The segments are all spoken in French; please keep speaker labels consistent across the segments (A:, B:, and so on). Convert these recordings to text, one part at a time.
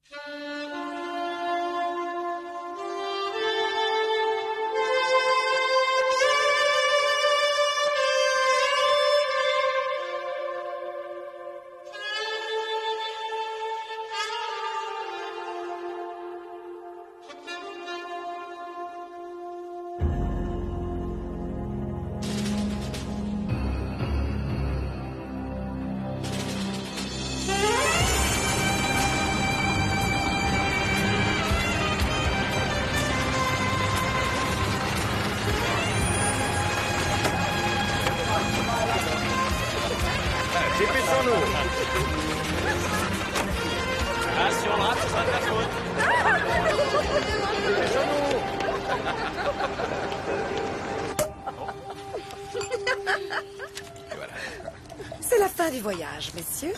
A: Ah, si on rate, ce sera de ta faute.
B: C'est la fin du voyage, messieurs.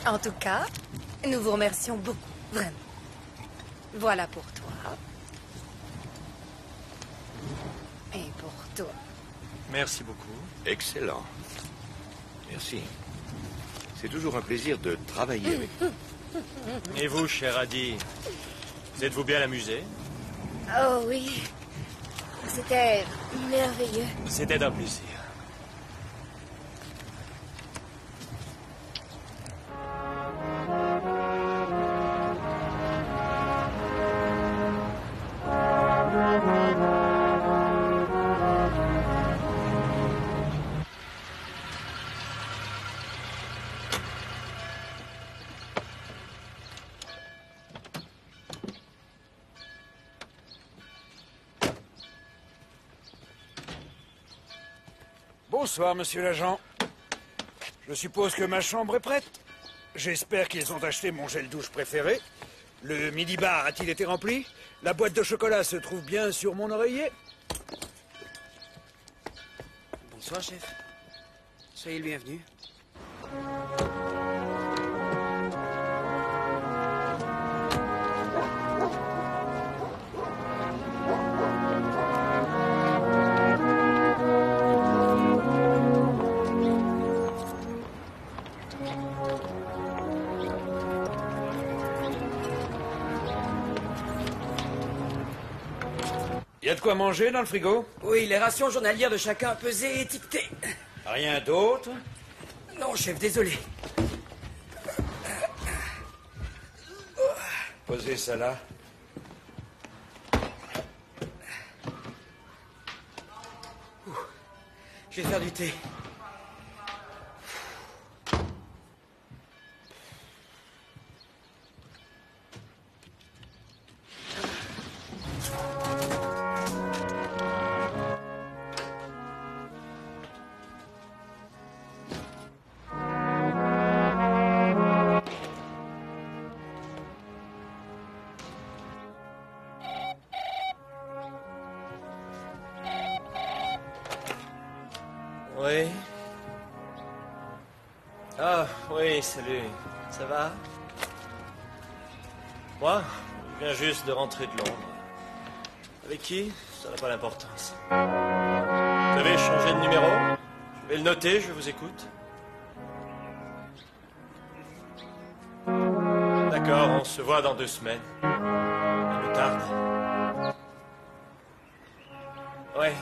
B: En tout cas, nous vous remercions beaucoup, vraiment. Voilà pour toi. Et pour toi.
A: Merci beaucoup.
C: Excellent. Merci. C'est toujours un plaisir de travailler avec vous.
A: Et vous, cher Adi, vous êtes-vous bien amusé?
D: Oh oui. C'était merveilleux.
A: C'était un plaisir.
E: Bonsoir, monsieur l'agent. Je suppose que ma chambre est prête. J'espère qu'ils ont acheté mon gel douche préféré. Le midi-bar a-t-il été rempli? La boîte de chocolat se trouve bien sur mon oreiller?
F: Bonsoir, chef. Soyez le bienvenu.
E: Y a de quoi manger dans le frigo?
F: Oui, les rations journalières de chacun pesées et étiquetées.
E: Rien d'autre?
F: Non, chef, désolé.
E: Posez ça là.
F: Je vais faire du thé.
A: Oui. Ah, oui, salut. Ça va? Moi, je viens juste de rentrer de Londres. Avec qui? Ça n'a pas d'importance. Vous avez changé de numéro? Je vais le noter, je vous écoute. D'accord, on se voit dans 2 semaines. Ça me tarde. Ouais.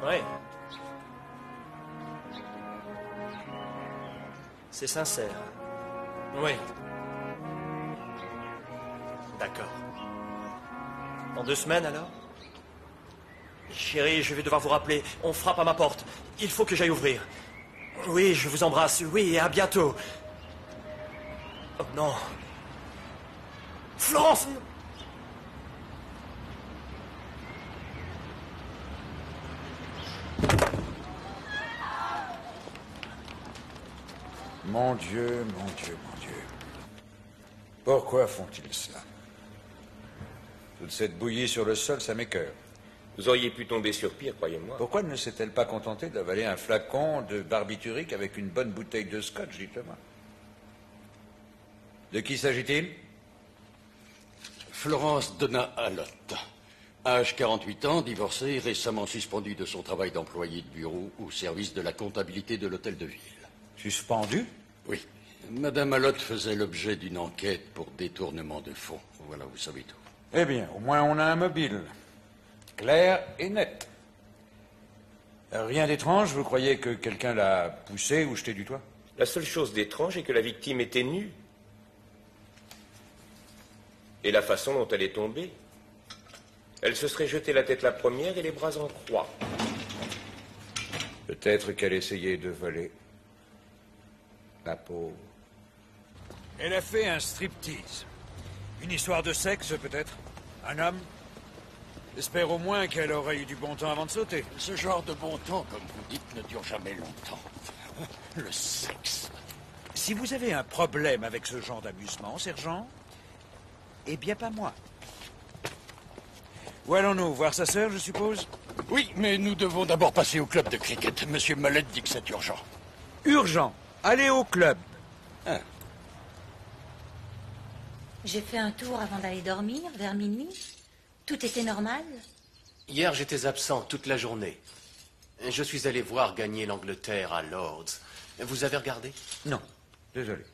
A: Ouais. C'est sincère. Oui. D'accord. Dans 2 semaines, alors? Chérie, je vais devoir vous rappeler. On frappe à ma porte. Il faut que j'aille ouvrir. Oui, je vous embrasse. Oui, et à bientôt. Oh non. Florence!
E: Mon Dieu, mon Dieu, mon Dieu. Pourquoi font-ils cela? Toute cette bouillie sur le sol, ça m'écoeure.
C: Vous auriez pu tomber sur pire, croyez-moi.
E: Pourquoi ne s'est-elle pas contentée d'avaler un flacon de barbiturique avec une bonne bouteille de scotch, dites-moi? De qui s'agit-il?
G: Florence Donna Allotte. Âge 48 ans, divorcée, récemment suspendue de son travail d'employée de bureau au service de la comptabilité de l'hôtel de ville.
E: Suspendue?
G: Oui. Madame Malotte faisait l'objet d'une enquête pour détournement de fonds. Voilà, vous savez tout.
E: Eh bien, au moins on a un mobile. Clair et net. Rien d'étrange, vous croyez que quelqu'un l'a poussé ou jeté du toit?
H: La seule chose d'étrange est que la victime était nue. Et la façon dont elle est tombée. Elle se serait jetée la tête la première et les bras en croix.
E: Peut-être qu'elle essayait de voler. La pauvre. Elle a fait un striptease. Une histoire de sexe, peut-être? Un homme? J'espère au moins qu'elle aurait eu du bon temps avant de sauter.
G: Ce genre de bon temps, comme vous dites, ne dure jamais longtemps. Le sexe.
E: Si vous avez un problème avec ce genre d'amusement, sergent, eh bien pas moi. Où allons-nous? Voir sa sœur, je suppose?
G: Oui, mais nous devons d'abord passer au club de cricket. Monsieur Mallette dit que c'est urgent.
E: Urgent. Allez au club.
G: Ah.
I: J'ai fait un tour avant d'aller dormir, vers minuit. Tout était normal.
A: Hier, j'étais absent toute la journée. Je suis allé voir gagner l'Angleterre à Lord's. Vous avez regardé?
E: Non, désolé.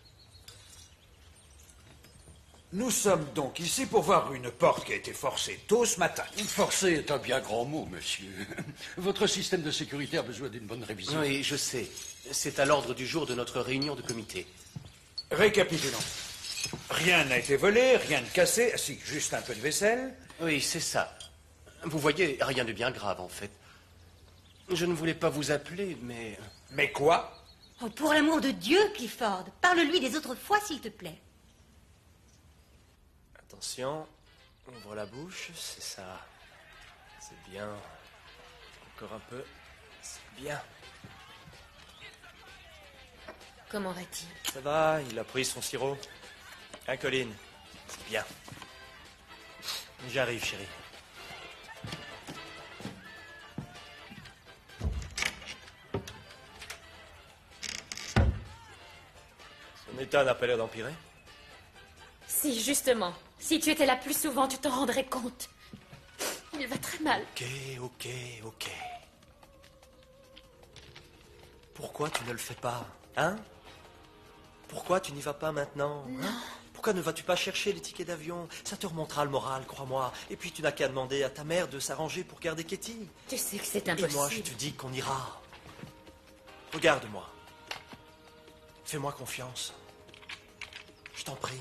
E: Nous sommes donc ici pour voir une porte qui a été forcée tôt ce matin.
G: Forcé est un bien grand mot, monsieur. Votre système de sécurité a besoin d'une bonne révision.
A: Oui, je sais. C'est à l'ordre du jour de notre réunion de comité.
E: Récapitulons. Rien n'a été volé, rien de cassé. Si, juste un peu de vaisselle.
A: Oui, c'est ça. Vous voyez, rien de bien grave, en fait. Je ne voulais pas vous appeler, mais...
E: Mais quoi?
I: Oh, pour l'amour de Dieu, Clifford, parle-lui des autres fois, s'il te plaît.
A: Attention, ouvre la bouche, c'est ça. C'est bien. Encore un peu. C'est bien.
I: Comment va-t-il?
A: Ça va, il a pris son sirop. Hein, Colin? C'est bien. J'arrive, chérie. Son état n'a pas l'air d'empirer.
J: Si, justement. Si tu étais là plus souvent, tu t'en rendrais compte. Il va très mal.
A: Ok. Pourquoi tu ne le fais pas, hein? Pourquoi tu n'y vas pas maintenant, hein? Pourquoi ne vas-tu pas chercher les tickets d'avion? Ça te remontera le moral, crois-moi. Et puis tu n'as qu'à demander à ta mère de s'arranger pour garder Katie.
J: Tu sais que c'est
A: Et
J: impossible.
A: moi, je te dis qu'on ira. Regarde-moi. Fais-moi confiance. Je t'en prie.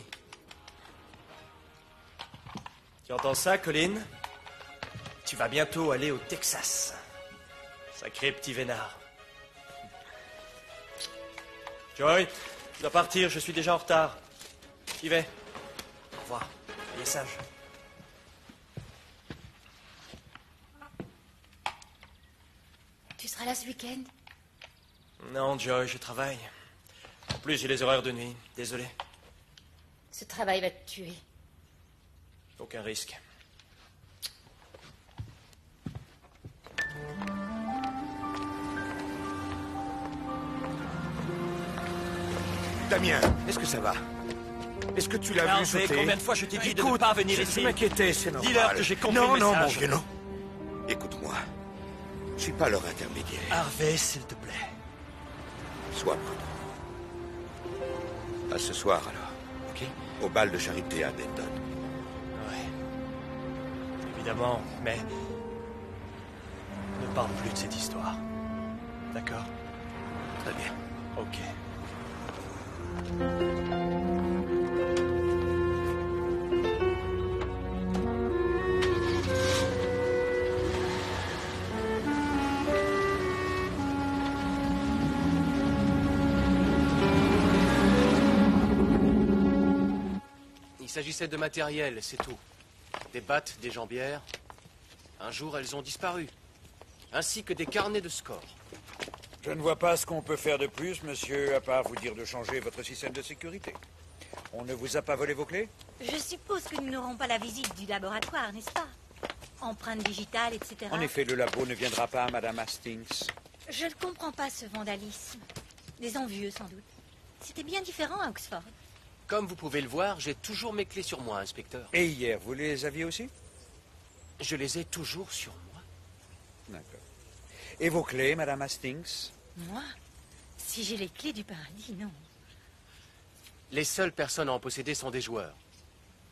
A: Tu entends ça, Colin? Tu vas bientôt aller au Texas. Sacré petit vénard. Joy, je dois partir, je suis déjà en retard. J'y vais. Au revoir. Soyez sage.
I: Tu seras là ce week-end?
A: Non, Joy, je travaille. En plus, j'ai les horaires de nuit. Désolé.
J: Ce travail va te tuer.
A: Aucun risque.
C: Damien, est-ce que ça va? Est-ce que tu l'as vu sauter?
A: Combien de fois je t'ai dit de ne
C: Écoute,
A: pas venir
C: je
A: ici?
C: m'inquiétais, c'est normal.
A: Dis-leur que j'ai compris
C: non,
A: le
C: Non,
A: message.
C: mon vieux, non. Écoute-moi. Je suis pas leur intermédiaire.
A: Harvey, s'il te plaît.
C: Sois prudent. À ce soir, alors.
A: Ok?
C: Au bal de charité à Denton.
A: Ouais. Évidemment, mais... ne parle plus de cette histoire. D'accord?
C: Très bien.
A: Ok. Il s'agissait de matériel, c'est tout. Des battes, des jambières. Un jour, elles ont disparu. Ainsi que des carnets de score.
E: Je ne vois pas ce qu'on peut faire de plus, monsieur, à part vous dire de changer votre système de sécurité. On ne vous a pas volé vos clés?
I: Je suppose que nous n'aurons pas la visite du laboratoire, n'est-ce pas? Empreintes digitales, etc.
E: En effet, le labo ne viendra pas à Madame Hastings.
I: Je ne comprends pas ce vandalisme. Des envieux, sans doute. C'était bien différent à Oxford.
A: Comme vous pouvez le voir, j'ai toujours mes clés sur moi, inspecteur.
E: Et hier, vous les aviez aussi?
A: Je les ai toujours sur moi.
E: D'accord. Et vos clés, Madame Hastings?
I: Moi? Si j'ai les clés du paradis, non.
K: Les seules personnes à en posséder sont des joueurs.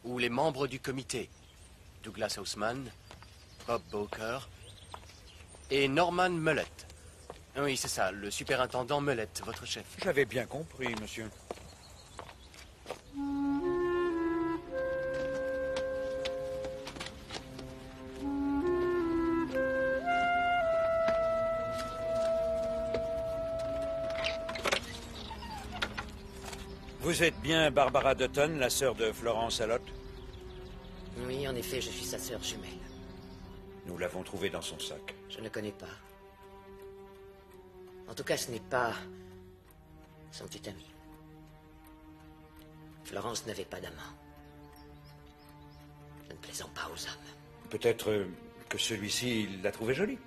K: Ou les membres du comité. Douglas Haussmann, Bob Bowker et Norman Mullet. Oui, c'est ça, le superintendant Mullet, votre chef.
E: J'avais bien compris, monsieur. Vous êtes bien Barbara Dutton, la sœur de Florence Alott?
L: Oui, en effet, je suis sa sœur jumelle.
E: Nous l'avons trouvée dans son sac.
L: Je ne connais pas. En tout cas, ce n'est pas son petit ami. Florence n'avait pas d'amant. Je ne plaisante pas aux hommes.
E: Peut-être que celui-ci l'a trouvée jolie.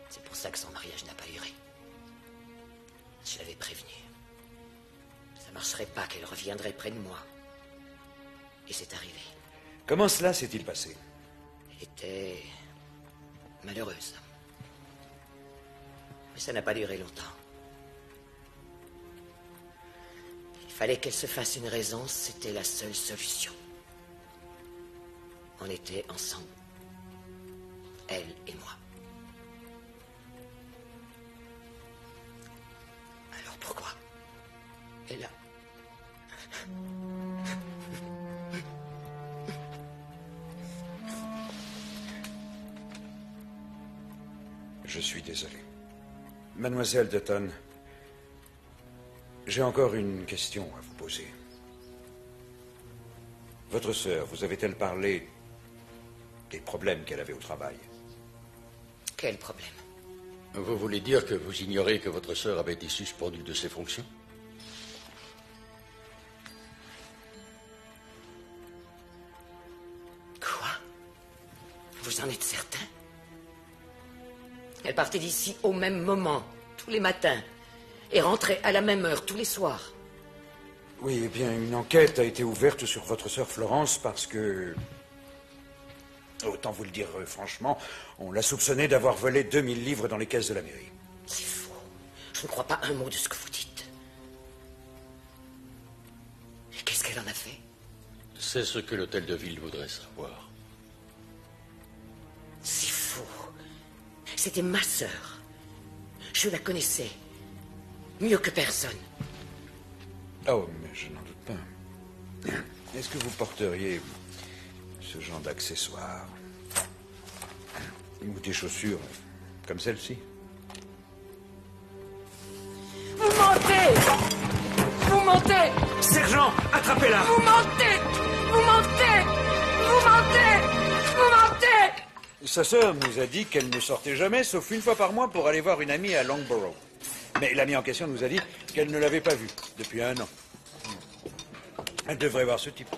L: C'est pour ça que son mariage n'a pas duré. Je l'avais prévenu. Ça ne marcherait pas qu'elle reviendrait près de moi. Et c'est arrivé.
E: Comment cela s'est-il passé?
L: Elle était malheureuse. Mais ça n'a pas duré longtemps. Il fallait qu'elle se fasse une raison, c'était la seule solution. On était ensemble. Elle et moi. Alors pourquoi elle a...
E: Je suis désolé. Mademoiselle Dutton, j'ai encore une question à vous poser. Votre sœur, vous avait-elle parlé des problèmes qu'elle avait au travail?
L: Quel problème?
G: Vous voulez dire que vous ignorez que votre sœur avait été suspendue de ses fonctions?
L: Quoi? Vous en êtes certain? Elle partait d'ici au même moment, tous les matins, et rentrait à la même heure, tous les soirs.
E: Oui, eh bien, une enquête a été ouverte sur votre sœur Florence parce que... Autant vous le dire franchement, on l'a soupçonnée d'avoir volé 2000 livres dans les caisses de la mairie.
L: C'est faux. Je ne crois pas un mot de ce que vous dites. Et qu'est-ce qu'elle en a fait?
G: C'est ce que l'hôtel de ville voudrait savoir.
L: C'est faux. C'était ma sœur. Je la connaissais. Mieux que personne.
E: Oh, mais je n'en doute pas. Est-ce que vous porteriez ce genre d'accessoires? Ou des chaussures comme celle-ci?
L: Vous mentez! Vous mentez!
E: Sergent, attrapez-la!
L: Vous mentez! Vous mentez! Vous mentez! Vous mentez!
E: Sa sœur nous a dit qu'elle ne sortait jamais, sauf une fois par mois, pour aller voir une amie à Longborough. Mais l'amie en question nous a dit qu'elle ne l'avait pas vue depuis 1 an. Elle devrait voir ce type.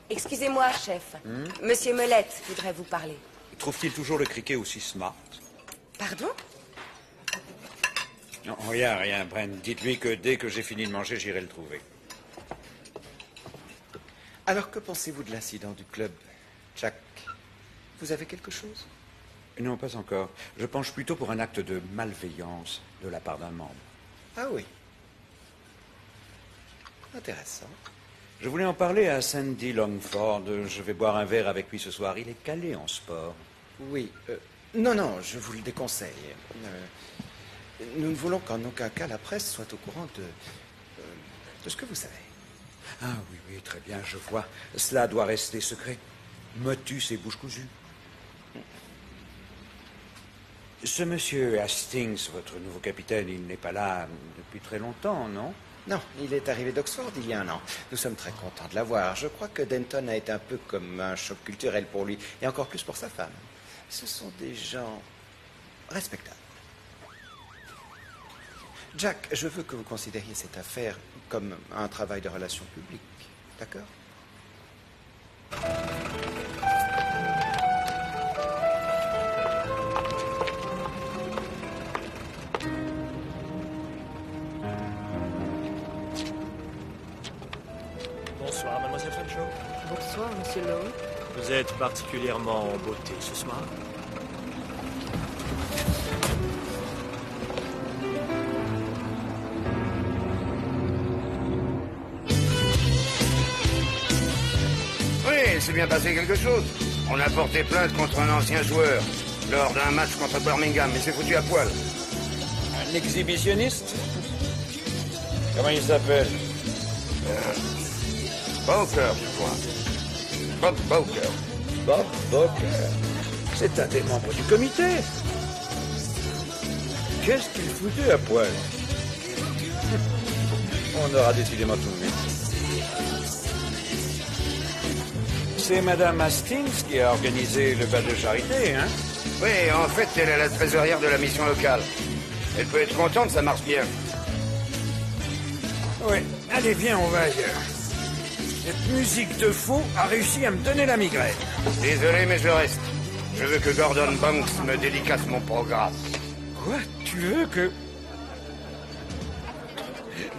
B: Excusez-moi, chef. Monsieur Mullet voudrait vous parler.
E: Trouve-t-il toujours le criquet aussi smart?
B: Pardon?
E: Non, rien, Brent. Dites-lui que dès que j'ai fini de manger, j'irai le trouver.
F: Alors, que pensez-vous de l'incident du club, Jack? Vous avez quelque chose?
E: Non, pas encore. Je penche plutôt pour un acte de malveillance de la part d'un membre.
F: Ah oui. Intéressant.
E: Je voulais en parler à Sandy Longford. Je vais boire un verre avec lui ce soir. Il est calé en sport.
F: Oui. Non, je vous le déconseille. Nous ne voulons qu'en aucun cas la presse soit au courant de ce que vous savez.
E: Ah oui, très bien, je vois. Cela doit rester secret. Motus et bouche cousue. Ce monsieur Hastings, votre nouveau capitaine, il n'est pas là depuis très longtemps, non?
F: Non, il est arrivé d'Oxford il y a 1 an. Nous sommes très contents de l'avoir. Je crois que Denton a été un peu comme un choc culturel pour lui, et encore plus pour sa femme. Ce sont des gens respectables. Jack, je veux que vous considériez cette affaire comme un travail de relations publiques. D'accord?
A: Bonsoir, mademoiselle Fancho.
B: Bonsoir, monsieur Lowe.
A: Vous êtes particulièrement en beauté ce soir.
M: il s'est bien passé quelque chose. On a porté plainte contre un ancien joueur lors d'un match contre Birmingham. Il s'est foutu à poil.
E: Un exhibitionniste? Comment il s'appelle?
M: Bowker, je crois. Bob Bowker.
E: Bob Bowker. C'est un des membres du comité. Qu'est-ce qu'il foutait à poil? On aura décidément tout le métier. C'est Madame Hastings qui a organisé le bal de charité, hein?
M: Oui, en fait, elle est la trésorière de la mission locale. Elle peut être contente, ça marche bien.
E: Oui, allez, viens, on va ailleurs. Cette musique de fou a réussi à me donner la migraine.
M: Désolé, mais je reste. Je veux que Gordon Banks me dédicace mon programme.
E: Quoi? Tu veux que...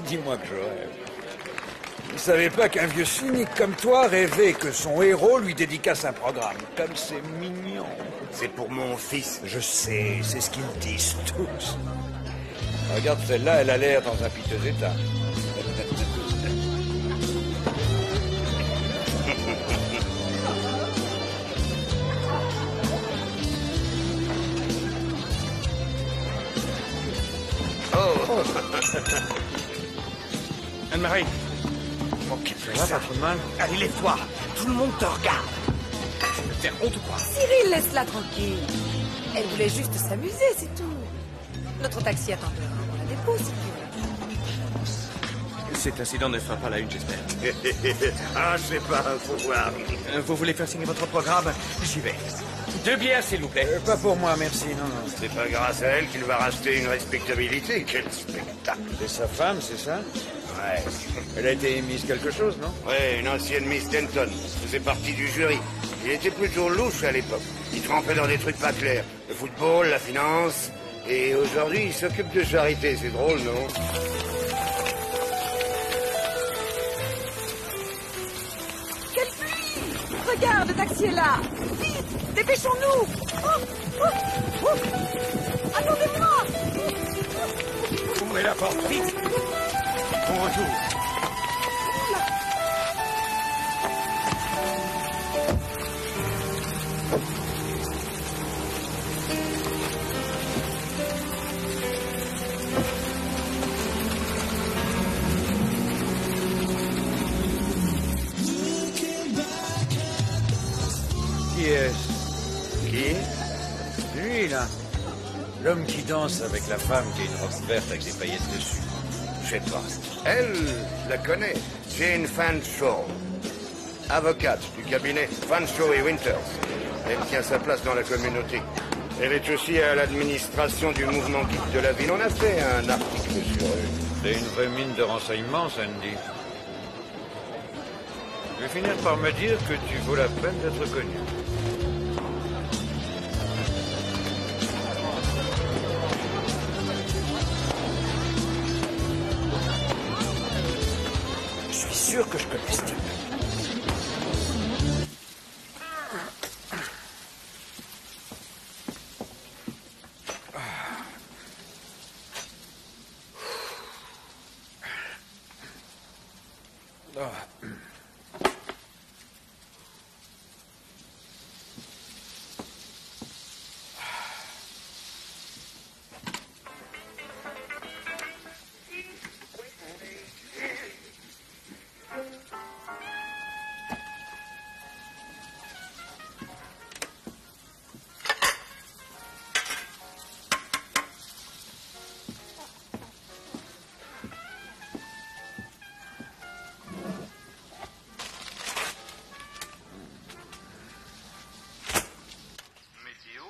E: Dis-moi que je rêve. Je savais pas qu'un vieux cynique comme toi rêvait que son héros lui dédicace un programme. Comme c'est mignon.
M: C'est pour mon fils.
E: Je sais, c'est ce qu'ils disent tous. Regarde celle-là, elle a l'air dans un piteux état.
M: Oh.
E: Anne-Marie.
F: Bon, qu'est-ce que
E: Ça va, pas trop de mal?
F: Allez, lève-toi. Tout le monde te regarde. Tu veux faire honte ou quoi?
B: Cyril, laisse-la tranquille. Elle voulait juste s'amuser, c'est tout. Notre taxi attend dehors. On la dépose, si tu veux.
F: Cet incident ne fera pas la une, j'espère.
M: Ah, je sais pas, faut voir.
F: Vous voulez faire signer votre programme? J'y vais. 2 bières, s'il vous plaît.
E: Pas pour moi, merci, non.
M: C'est pas grâce à elle qu'il va racheter une respectabilité. Quel spectacle.
E: C'est sa femme, c'est ça?
M: Ouais.
E: Elle a été émise quelque chose, non?
M: Ouais, une ancienne Miss Denton. Faisait partie du jury. Il était plutôt louche à l'époque. Il trempait dans des trucs pas clairs. Le football, la finance. Et aujourd'hui, il s'occupe de charité. C'est drôle, non?
B: Quelle pluie! Regarde, le taxi est là! Vite! Dépêchons-nous! Attendez-moi!
F: Ouvrez la porte, vite! On retourne.
E: Qui est-ce?
M: Qui?
E: Lui, là. L'homme qui danse avec la femme qui a une robe verte avec des paillettes dessus.
M: Je sais pas. Elle, je la connais. Jane Fanshawe. Avocate du cabinet Fanshawe et Winters. Elle tient sa place dans la communauté. Elle est aussi à l'administration du mouvement Guide de la ville. On a fait un article sur eux.
E: C'est une vraie mine de renseignements, Sandy. Je vais finir par me dire que tu vaux la peine d'être connu. Je suis sûr que je connais ce type.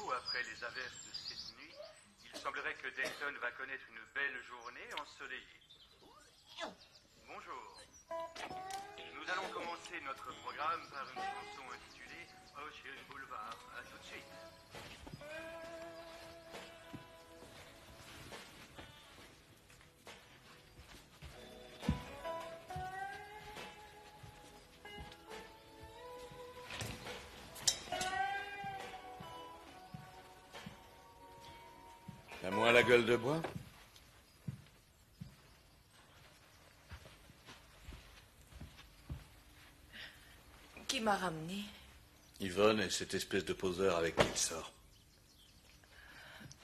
N: Après les averses de cette nuit, il semblerait que Denton va connaître une belle journée ensoleillée. Bonjour. Nous allons commencer notre programme par une chanson intitulée Ocean Boulevard. À tout de suite.
C: À moi la gueule de bois?
B: Qui m'a ramené?
C: Yvonne et cette espèce de poseur avec qui il sort.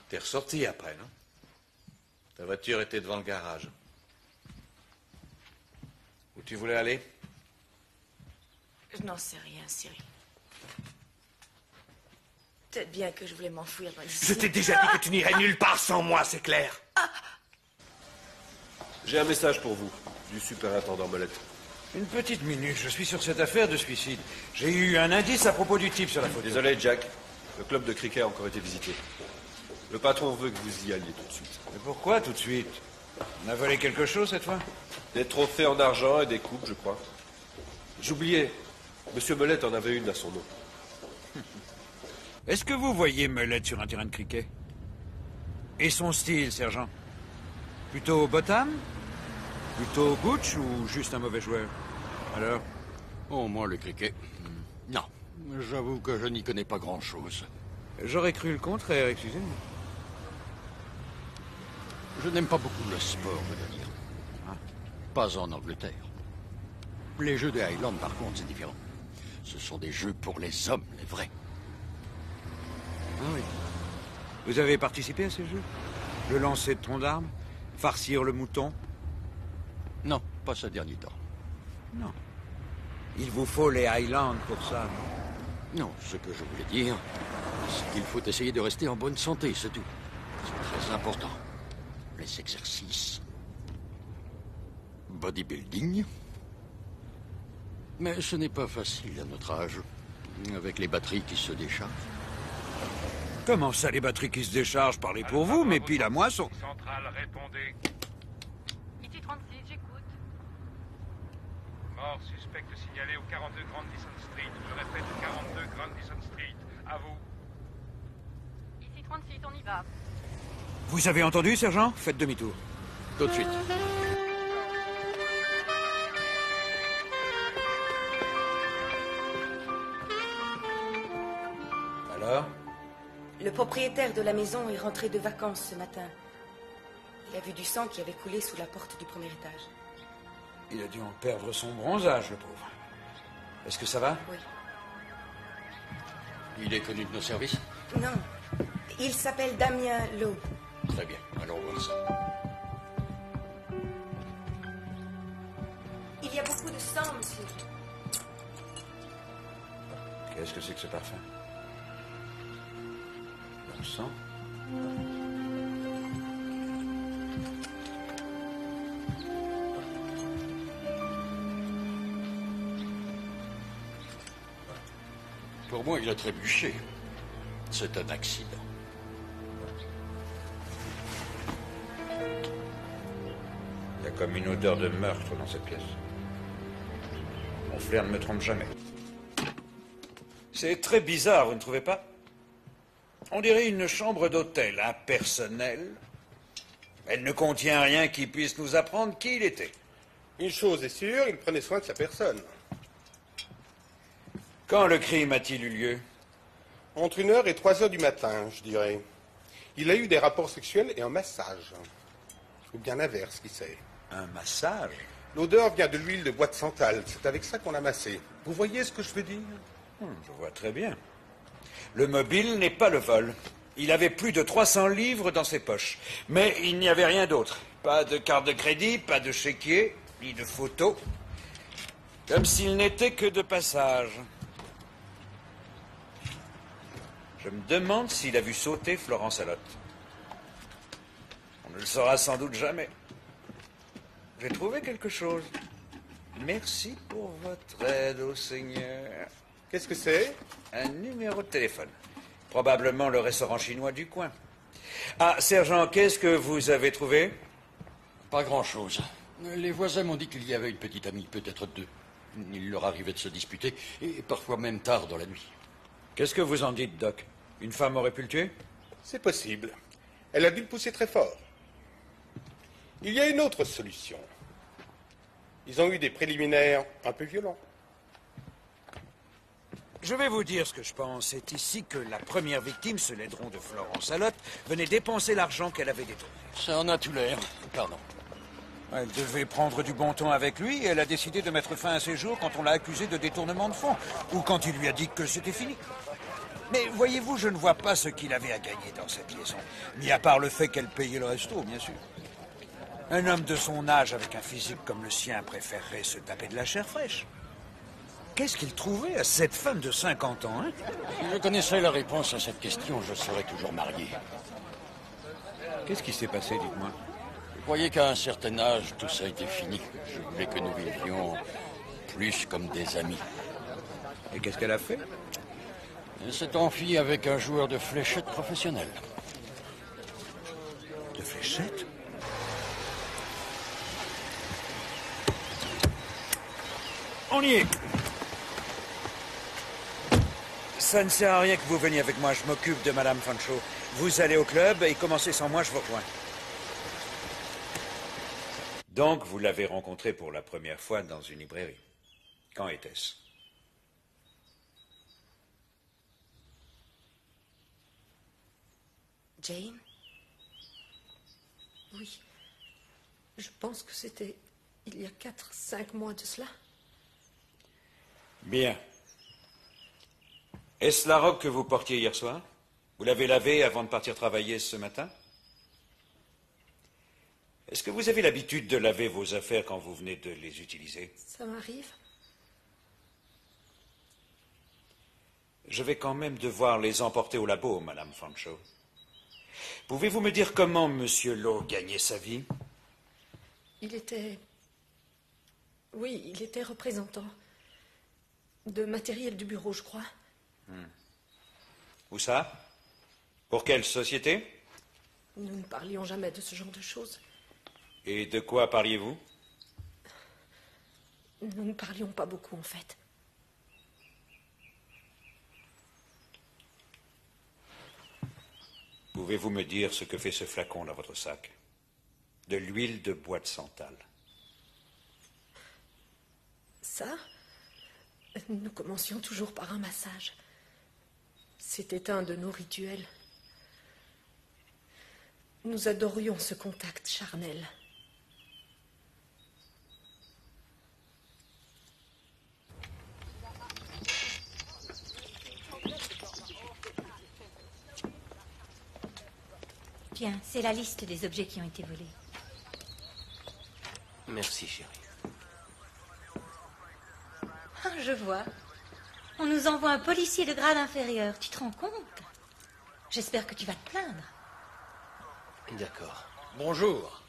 C: T'es ressorti après, non? Ta voiture était devant le garage. Où tu voulais aller?
B: Je n'en sais rien, Cyril. Peut-être bien que je voulais m'enfuir dans d'ici.
C: Je t'ai déjà dit que tu n'irais nulle part sans moi, c'est clair.
O: J'ai un message pour vous, du superintendant Molette.
E: Une petite minute, je suis sur cette affaire de suicide. J'ai eu un indice à propos du type sur la photo.
O: Désolé, Jack. Le club de cricket a encore été visité. Le patron veut que vous y alliez tout de suite.
E: Mais pourquoi tout de suite? On a volé quelque chose cette fois?
O: Des trophées en argent et des coupes, je crois. J'oubliais. Monsieur Molette en avait une à son nom.
E: Est-ce que vous voyez Molette sur un terrain de cricket? Et son style, sergent? Plutôt bottom? Plutôt gooch ou juste un mauvais joueur? Alors?
G: Oh, moi, le cricket. Non, j'avoue que je n'y connais pas grand-chose.
E: J'aurais cru le contraire, excusez-moi.
G: Je n'aime pas beaucoup le sport, je dois dire. Pas en Angleterre. Les jeux des Highlands, par contre, c'est différent. Ce sont des jeux pour les hommes, les vrais.
E: Ah oui. Vous avez participé à ces jeux? Le lancer de tronc d'arbre? Farcir le mouton?
G: Non, pas ce dernier temps.
E: Non. Il vous faut les Highlands pour ça.
G: Non, ce que je voulais dire, c'est qu'il faut essayer de rester en bonne santé, c'est tout. C'est très important. Les exercices. Bodybuilding. Mais ce n'est pas facile à notre âge, avec les batteries qui se déchargent.
E: Comment ça, les batteries qui se déchargent? Parlez pour vous, mais pile à moisson.
N: Centrale, répondez.
P: Ici 36, j'écoute.
N: Mort suspecte signalé au 42 Grandison Street. Je répète, 42 Grandison Street. À vous.
P: Ici 36, on y va.
E: Vous avez entendu, sergent? Faites demi-tour.
G: Tout de suite.
E: Alors?
B: Le propriétaire de la maison est rentré de vacances ce matin. Il a vu du sang qui avait coulé sous la porte du premier étage.
E: Il a dû en perdre son bronzage, le pauvre. Est-ce que ça va?
B: Oui.
G: Il est connu de nos services?
B: Non. Il s'appelle Damien Lowe.
G: Très bien, allons voir ça.
B: Il y a beaucoup de sang, monsieur.
E: Qu'est-ce que c'est que ce parfum? Le sang?
G: Pour moi, il a trébuché. C'est un accident.
E: Il y a comme une odeur de meurtre dans cette pièce. Mon flair ne me trompe jamais. C'est très bizarre, vous ne trouvez pas? On dirait une chambre d'hôtel impersonnelle. Elle ne contient rien qui puisse nous apprendre qui il était.
Q: Une chose est sûre, il prenait soin de sa personne.
E: Quand le crime a-t-il eu lieu?
Q: Entre 1h et 3h du matin, je dirais. Il a eu des rapports sexuels et un massage. Ou bien l'inverse, qui sait.
E: Un massage?
Q: L'odeur vient de l'huile de bois de santal. C'est avec ça qu'on l'a massé. Vous voyez ce que je veux dire?
E: Je vois très bien. Le mobile n'est pas le vol. Il avait plus de 300 livres dans ses poches. Mais il n'y avait rien d'autre. Pas de carte de crédit, pas de chéquier, ni de photos. Comme s'il n'était que de passage. Je me demande s'il a vu sauter Florence Alotte. On ne le saura sans doute jamais. J'ai trouvé quelque chose. Merci pour votre aide, ô Seigneur.
Q: Qu'est-ce que c'est?
E: Un numéro de téléphone. Probablement le restaurant chinois du coin. Ah, sergent, qu'est-ce que vous avez trouvé?
G: Pas grand-chose. Les voisins m'ont dit qu'il y avait une petite amie, peut-être deux. Il leur arrivait de se disputer, et parfois même tard dans la nuit.
E: Qu'est-ce que vous en dites, Doc? Une femme aurait pu le tuer?
Q: C'est possible. Elle a dû le pousser très fort. Il y a une autre solution. Ils ont eu des préliminaires un peu violents.
E: Je vais vous dire ce que je pense. C'est ici que la première victime, ce laidron de Florence Alotte, venait dépenser l'argent qu'elle avait détourné.
G: Ça en a tout l'air. Pardon.
E: Elle devait prendre du bon temps avec lui et elle a décidé de mettre fin à ses jours quand on l'a accusé de détournement de fonds, ou quand il lui a dit que c'était fini. Mais voyez-vous, je ne vois pas ce qu'il avait à gagner dans cette liaison, mis à part le fait qu'elle payait le resto, bien sûr. Un homme de son âge avec un physique comme le sien préférerait se taper de la chair fraîche. Qu'est-ce qu'il trouvait à cette femme de 50 ans, hein?
G: Si je connaissais la réponse à cette question, je serais toujours marié.
E: Qu'est-ce qui s'est passé, dites-moi?
G: Je croyais qu'à un certain âge, tout ça était fini. Je voulais que nous vivions plus comme des amis.
E: Et qu'est-ce qu'elle a fait?
G: Elle s'est enfuie avec un joueur de fléchettes professionnel.
E: De fléchettes? On y est. Ça ne sert à rien que vous veniez avec moi, je m'occupe de Madame Fancho. Vous allez au club et commencez sans moi, je vous rejoins. Donc, vous l'avez rencontrée pour la première fois dans une librairie. Quand était-ce?
B: Jane? Oui. Je pense que c'était il y a 4-5 mois de cela.
E: Bien. Est-ce la robe que vous portiez hier soir? Vous l'avez lavée avant de partir travailler ce matin? Est-ce que vous avez l'habitude de laver vos affaires quand vous venez de les utiliser?
B: Ça m'arrive.
E: Je vais quand même devoir les emporter au labo, Madame Fancho. Pouvez-vous me dire comment Monsieur Lowe gagnait sa vie?
B: Il était... Oui, il était représentant de matériel du bureau, je crois.
E: Où ça? Pour quelle société?
B: Nous ne parlions jamais de ce genre de choses.
E: Et de quoi parliez-vous?
B: Nous ne parlions pas beaucoup, en fait.
E: Pouvez-vous me dire ce que fait ce flacon dans votre sac? De l'huile de bois de santal.
B: Ça? Nous commencions toujours par un massage. C'était un de nos rituels. Nous adorions ce contact charnel.
I: Tiens, c'est la liste des objets qui ont été volés.
K: Merci, chérie.
I: Ah, je vois. On nous envoie un policier de grade inférieur. Tu te rends compte? J'espère que tu vas te plaindre.
K: D'accord.
G: Bonjour.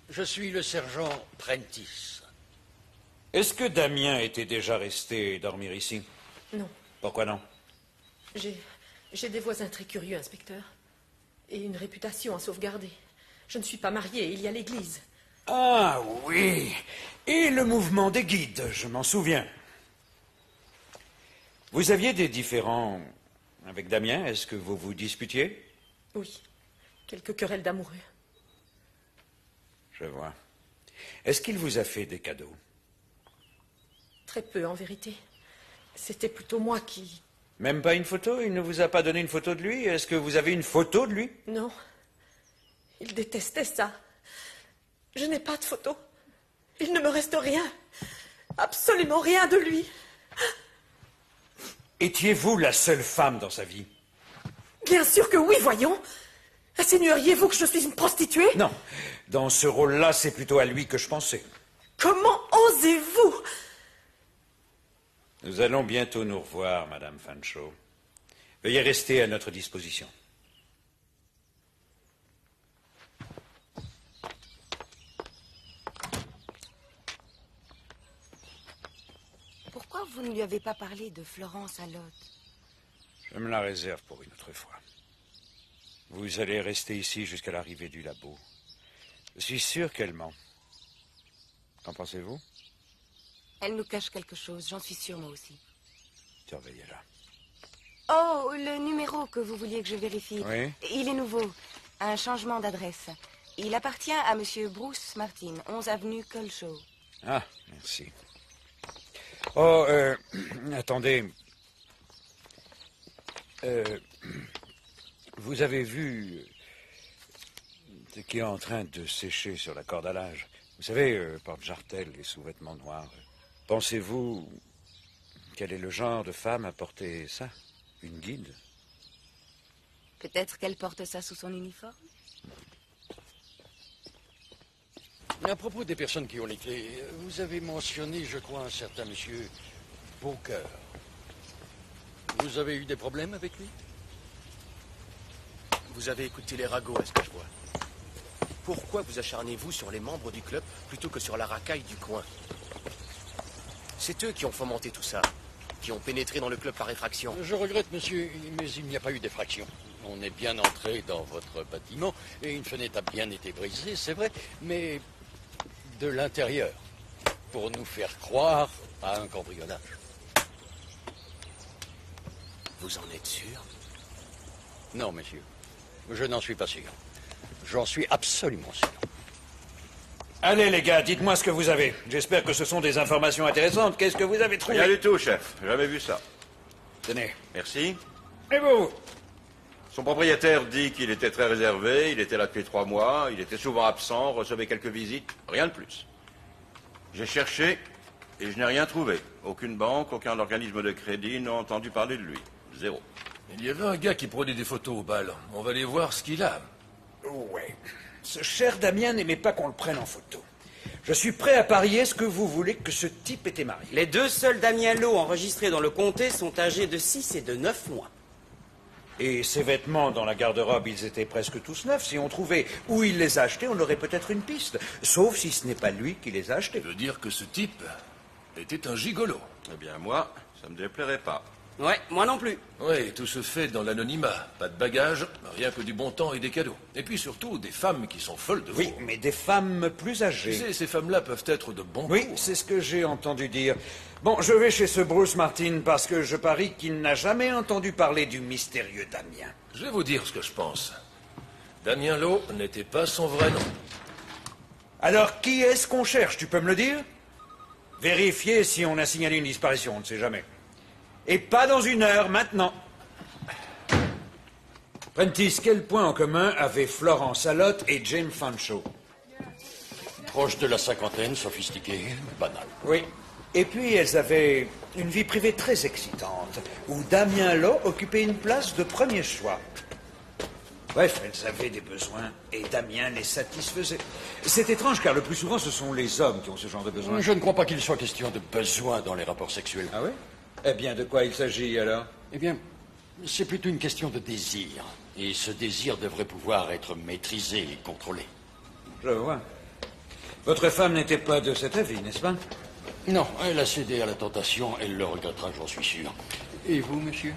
G: Je suis le sergent Prentice.
E: Est-ce que Damien était déjà resté dormir ici?
B: Non.
E: Pourquoi non?
B: J'ai des voisins très curieux, inspecteur. Et une réputation à sauvegarder. Je ne suis pas mariée, il y a l'église.
E: Ah oui. Et le mouvement des guides, je m'en souviens. Vous aviez des différends avec Damien? Est-ce que vous vous disputiez?
B: Oui. Quelques querelles d'amoureux.
E: Je vois. Est-ce qu'il vous a fait des cadeaux?
B: Très peu, en vérité. C'était plutôt moi qui...
E: Même pas une photo? Il ne vous a pas donné une photo de lui? Est-ce que vous avez une photo de lui?
B: Non. Il détestait ça. Je n'ai pas de photo. Il ne me reste rien. Absolument rien de lui.
E: Étiez-vous la seule femme dans sa vie?
B: Bien sûr que oui, voyons. Insinueriez-vous que je suis une prostituée?
E: Non. Dans ce rôle-là, c'est plutôt à lui que je pensais.
B: Comment osez-vous?
E: Nous allons bientôt nous revoir, Madame Fancho. Veuillez rester à notre disposition.
R: Pourquoi vous ne lui avez pas parlé de Florence à Lot?
E: Je me la réserve pour une autre fois. Vous allez rester ici jusqu'à l'arrivée du labo. Je suis sûr qu'elle ment. Qu'en pensez-vous?
R: Elle nous cache quelque chose, j'en suis sûre moi aussi.
E: Surveillez-la.
R: Oh, le numéro que vous vouliez que je vérifie.
E: Oui?
R: Il est nouveau. Un changement d'adresse. Il appartient à Monsieur Bruce Martin, 11 avenue Colshaw.
E: Ah, merci. Oh, attendez. Vous avez vu qui est en train de sécher sur la corde à linge. Vous savez, porte-jartel et sous-vêtements noirs. Pensez-vous quel est le genre de femme à porter ça? Une guide?
R: Peut-être qu'elle porte ça sous son uniforme?
G: À propos des personnes qui ont les clés, vous avez mentionné, je crois, un certain monsieur Booker. Vous avez eu des problèmes avec lui?
K: Vous avez écouté les ragots, est-ce que je vois? Pourquoi vous acharnez-vous sur les membres du club plutôt que sur la racaille du coin? C'est eux qui ont fomenté tout ça, qui ont pénétré dans le club par effraction.
G: Je regrette, monsieur, mais il n'y a pas eu d'effraction. On est bien entré dans votre bâtiment et une fenêtre a bien été brisée, c'est vrai, mais de l'intérieur, pour nous faire croire à un cambriolage.
K: Vous en êtes sûr?
G: Non, monsieur. Je n'en suis pas sûr. J'en suis absolument sûr.
E: Allez, les gars, dites-moi ce que vous avez. J'espère que ce sont des informations intéressantes. Qu'est-ce que vous avez trouvé?
C: Rien du tout, chef. Jamais vu ça.
E: Tenez.
C: Merci.
E: Et vous?
C: Son propriétaire dit qu'il était très réservé, il était là depuis 3 mois, il était souvent absent, recevait quelques visites, rien de plus. J'ai cherché et je n'ai rien trouvé. Aucune banque, aucun organisme de crédit n'a entendu parler de lui. Zéro.
O: Il y avait un gars qui prenait des photos au bal. On va aller voir ce qu'il a.
E: Ouais. Ce cher Damien n'aimait pas qu'on le prenne en photo. Je suis prêt à parier ce que vous voulez que ce type était marié.
S: Les 2 seuls Damien Lowe enregistrés dans le comté sont âgés de 6 et de 9 mois.
E: Et ses vêtements dans la garde-robe, ils étaient presque tous neufs. Si on trouvait où il les a achetés, on aurait peut-être une piste. Sauf si ce n'est pas lui qui les a achetés.
O: Ça veut dire que ce type était un gigolo.
C: Eh bien, moi, ça me déplairait pas.
S: Ouais, moi non plus.
O: Oui, tout se fait dans l'anonymat. Pas de bagages, rien que du bon temps et des cadeaux. Et puis surtout, des femmes qui sont folles de vous.
E: Oui, mais des femmes plus âgées.
O: Tu sais, ces femmes-là peuvent être de bons
E: Oui,
O: coups.
E: c'est ce que j'ai entendu dire. Bon, je vais chez ce Bruce Martin parce que je parie qu'il n'a jamais entendu parler du mystérieux Damien.
O: Je vais vous dire ce que je pense. Damien Lowe n'était pas son vrai nom.
E: Alors, qui est-ce qu'on cherche, tu peux me le dire? Vérifiez si on a signalé une disparition, on ne sait jamais. Et pas dans 1 heure, maintenant. Prentice, quel point en commun avaient Florence Allotte et Jane Fanshawe?
G: Proche de la cinquantaine, sophistiquée, banale.
E: Oui. Et puis, elles avaient une vie privée très excitante, où Damien Lowe occupait une place de premier choix. Bref, elles avaient des besoins, et Damien les satisfaisait. C'est étrange, car le plus souvent, ce sont les hommes qui ont ce genre de besoins.
G: Je ne crois pas qu'il soit question de besoin dans les rapports sexuels.
E: Ah oui? Eh bien, de quoi il s'agit, alors?
G: Eh bien, c'est plutôt une question de désir. Et ce désir devrait pouvoir être maîtrisé et contrôlé.
E: Je vois. Votre femme n'était pas de cet avis, n'est-ce pas?
G: Non, elle a cédé à la tentation, elle le regrettera, j'en suis sûr. Et vous, monsieur?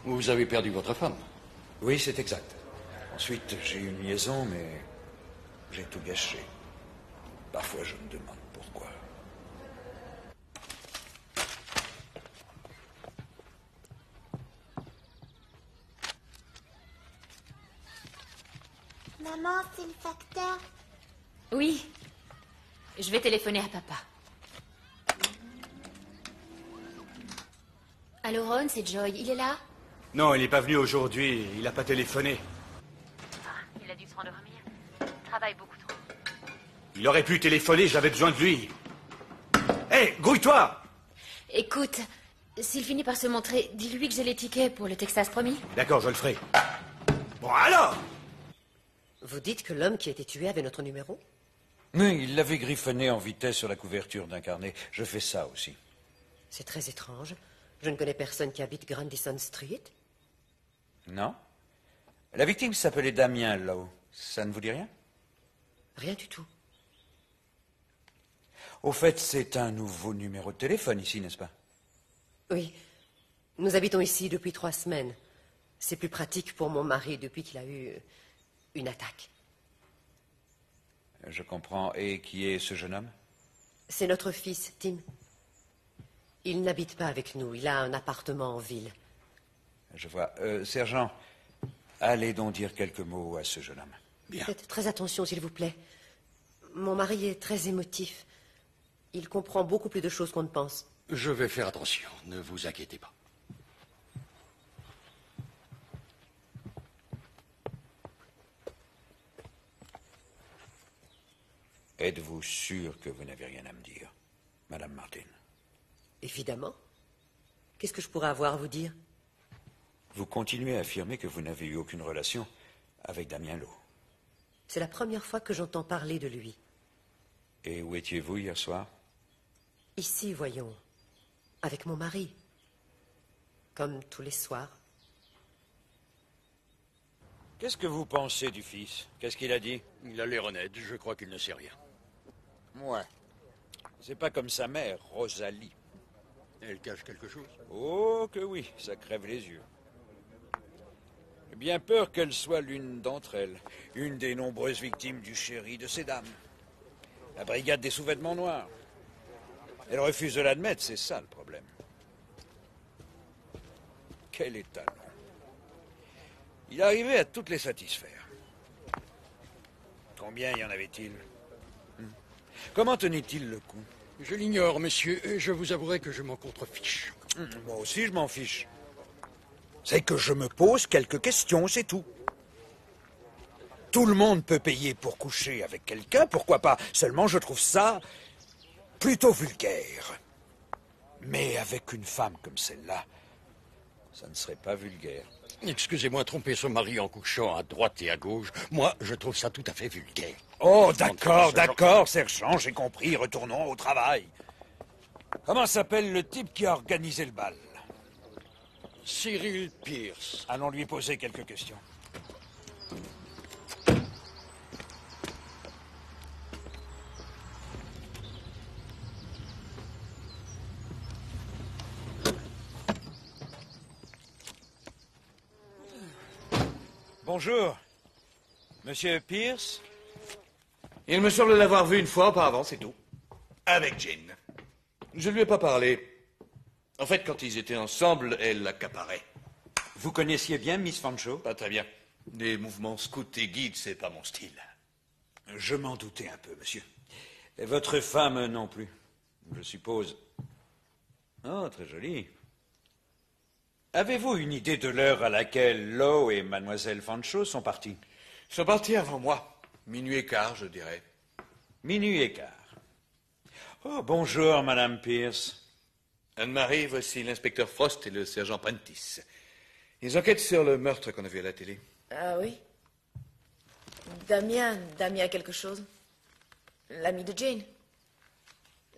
G: Vous avez perdu votre femme?
E: Oui, c'est exact. Ensuite, j'ai eu une liaison, mais j'ai tout gâché. Parfois, je me demande pourquoi.
D: Maman, c'est le facteur.
J: Oui. Je vais téléphoner à papa. Allô, Ron, c'est Joy. Il est là?
T: Non, il n'est pas venu aujourd'hui. Il n'a pas téléphoné.
P: Il a dû se rendormir. Il travaille beaucoup trop.
T: Il aurait pu téléphoner, j'avais besoin de lui. Hé, grouille-toi!
J: Écoute, s'il finit par se montrer, dis-lui que j'ai les tickets pour le Texas, promis?
T: D'accord, je le ferai. Bon, alors!
U: Vous dites que l'homme qui a été tué avait notre numéro?
E: Oui, il l'avait griffonné en vitesse sur la couverture d'un carnet. Je fais ça aussi.
U: C'est très étrange. Je ne connais personne qui habite Grandison Street.
E: Non? La victime s'appelait Damien Lowe. Ça ne vous dit rien?
U: Rien du tout.
E: Au fait, c'est un nouveau numéro de téléphone ici, n'est-ce pas?
U: Oui. Nous habitons ici depuis 3 semaines. C'est plus pratique pour mon mari depuis qu'il a eu une attaque.
E: Je comprends. Et qui est ce jeune homme?
U: C'est notre fils, Tim. Il n'habite pas avec nous. Il a un appartement en ville.
E: Je vois. Sergent, allez donc dire quelques mots à ce jeune homme.
U: Bien. Faites très attention, s'il vous plaît. Mon mari est très émotif. Il comprend beaucoup plus de choses qu'on ne pense.
G: Je vais faire attention, ne vous inquiétez pas.
E: Êtes-vous sûr que vous n'avez rien à me dire, Madame Martin?
U: Évidemment. Qu'est-ce que je pourrais avoir à vous dire?
E: Vous continuez à affirmer que vous n'avez eu aucune relation avec Damien Lowe.
U: C'est la première fois que j'entends parler de lui.
E: Et où étiez-vous hier soir?
U: Ici, voyons. Avec mon mari. Comme tous les soirs.
E: Qu'est-ce que vous pensez du fils? Qu'est-ce qu'il a dit?
G: Il a l'air honnête, je crois qu'il ne sait rien.
E: Ouais. C'est pas comme sa mère, Rosalie.
G: Elle cache quelque chose?
E: Oh que oui, ça crève les yeux. J'ai bien peur qu'elle soit l'une d'entre elles, une des nombreuses victimes du chéri de ces dames. La brigade des sous-vêtements noirs. Elle refuse de l'admettre, c'est ça le problème. Quel étalon. Il arrivait à toutes les satisfaire. Combien y en avait-il? Comment tenait-il le coup?
G: Je l'ignore, monsieur, et je vous avouerai que je m'en contrefiche.
E: Moi aussi, je m'en fiche. C'est que je me pose quelques questions, c'est tout. Tout le monde peut payer pour coucher avec quelqu'un, pourquoi pas? Seulement, je trouve ça plutôt vulgaire. Mais avec une femme comme celle-là, ça ne serait pas vulgaire.
G: Excusez-moi, tromper son mari en couchant à droite et à gauche, moi, je trouve ça tout à fait vulgaire.
E: Oh, d'accord, sergent, j'ai compris. Retournons au travail. Comment s'appelle le type qui a organisé le bal?
G: Cyril Pierce.
E: Allons lui poser quelques questions. Bonjour. Monsieur Pierce?
H: Il me semble l'avoir vu une fois auparavant, c'est tout. Avec Jane. Je ne lui ai pas parlé. En fait, quand ils étaient ensemble, elle l'accaparait.
E: Vous connaissiez bien Miss Fancho?
H: Pas très bien. Les mouvements scouts et guides, c'est pas mon style.
E: Je m'en doutais un peu, monsieur. Et votre femme non plus, je suppose. Oh, très joli. Avez-vous une idée de l'heure à laquelle Lowe et Mademoiselle Fancho sont partis?
H: Ils sont partis avant moi. Minuit et quart, je dirais.
E: Minuit et quart. Oh, bonjour, Madame Pierce.
H: Anne-Marie, voici l'inspecteur Frost et le sergent Prentice. Ils enquêtent sur le meurtre qu'on a vu à la télé.
V: Ah oui. Damien quelque chose. L'ami de Jane.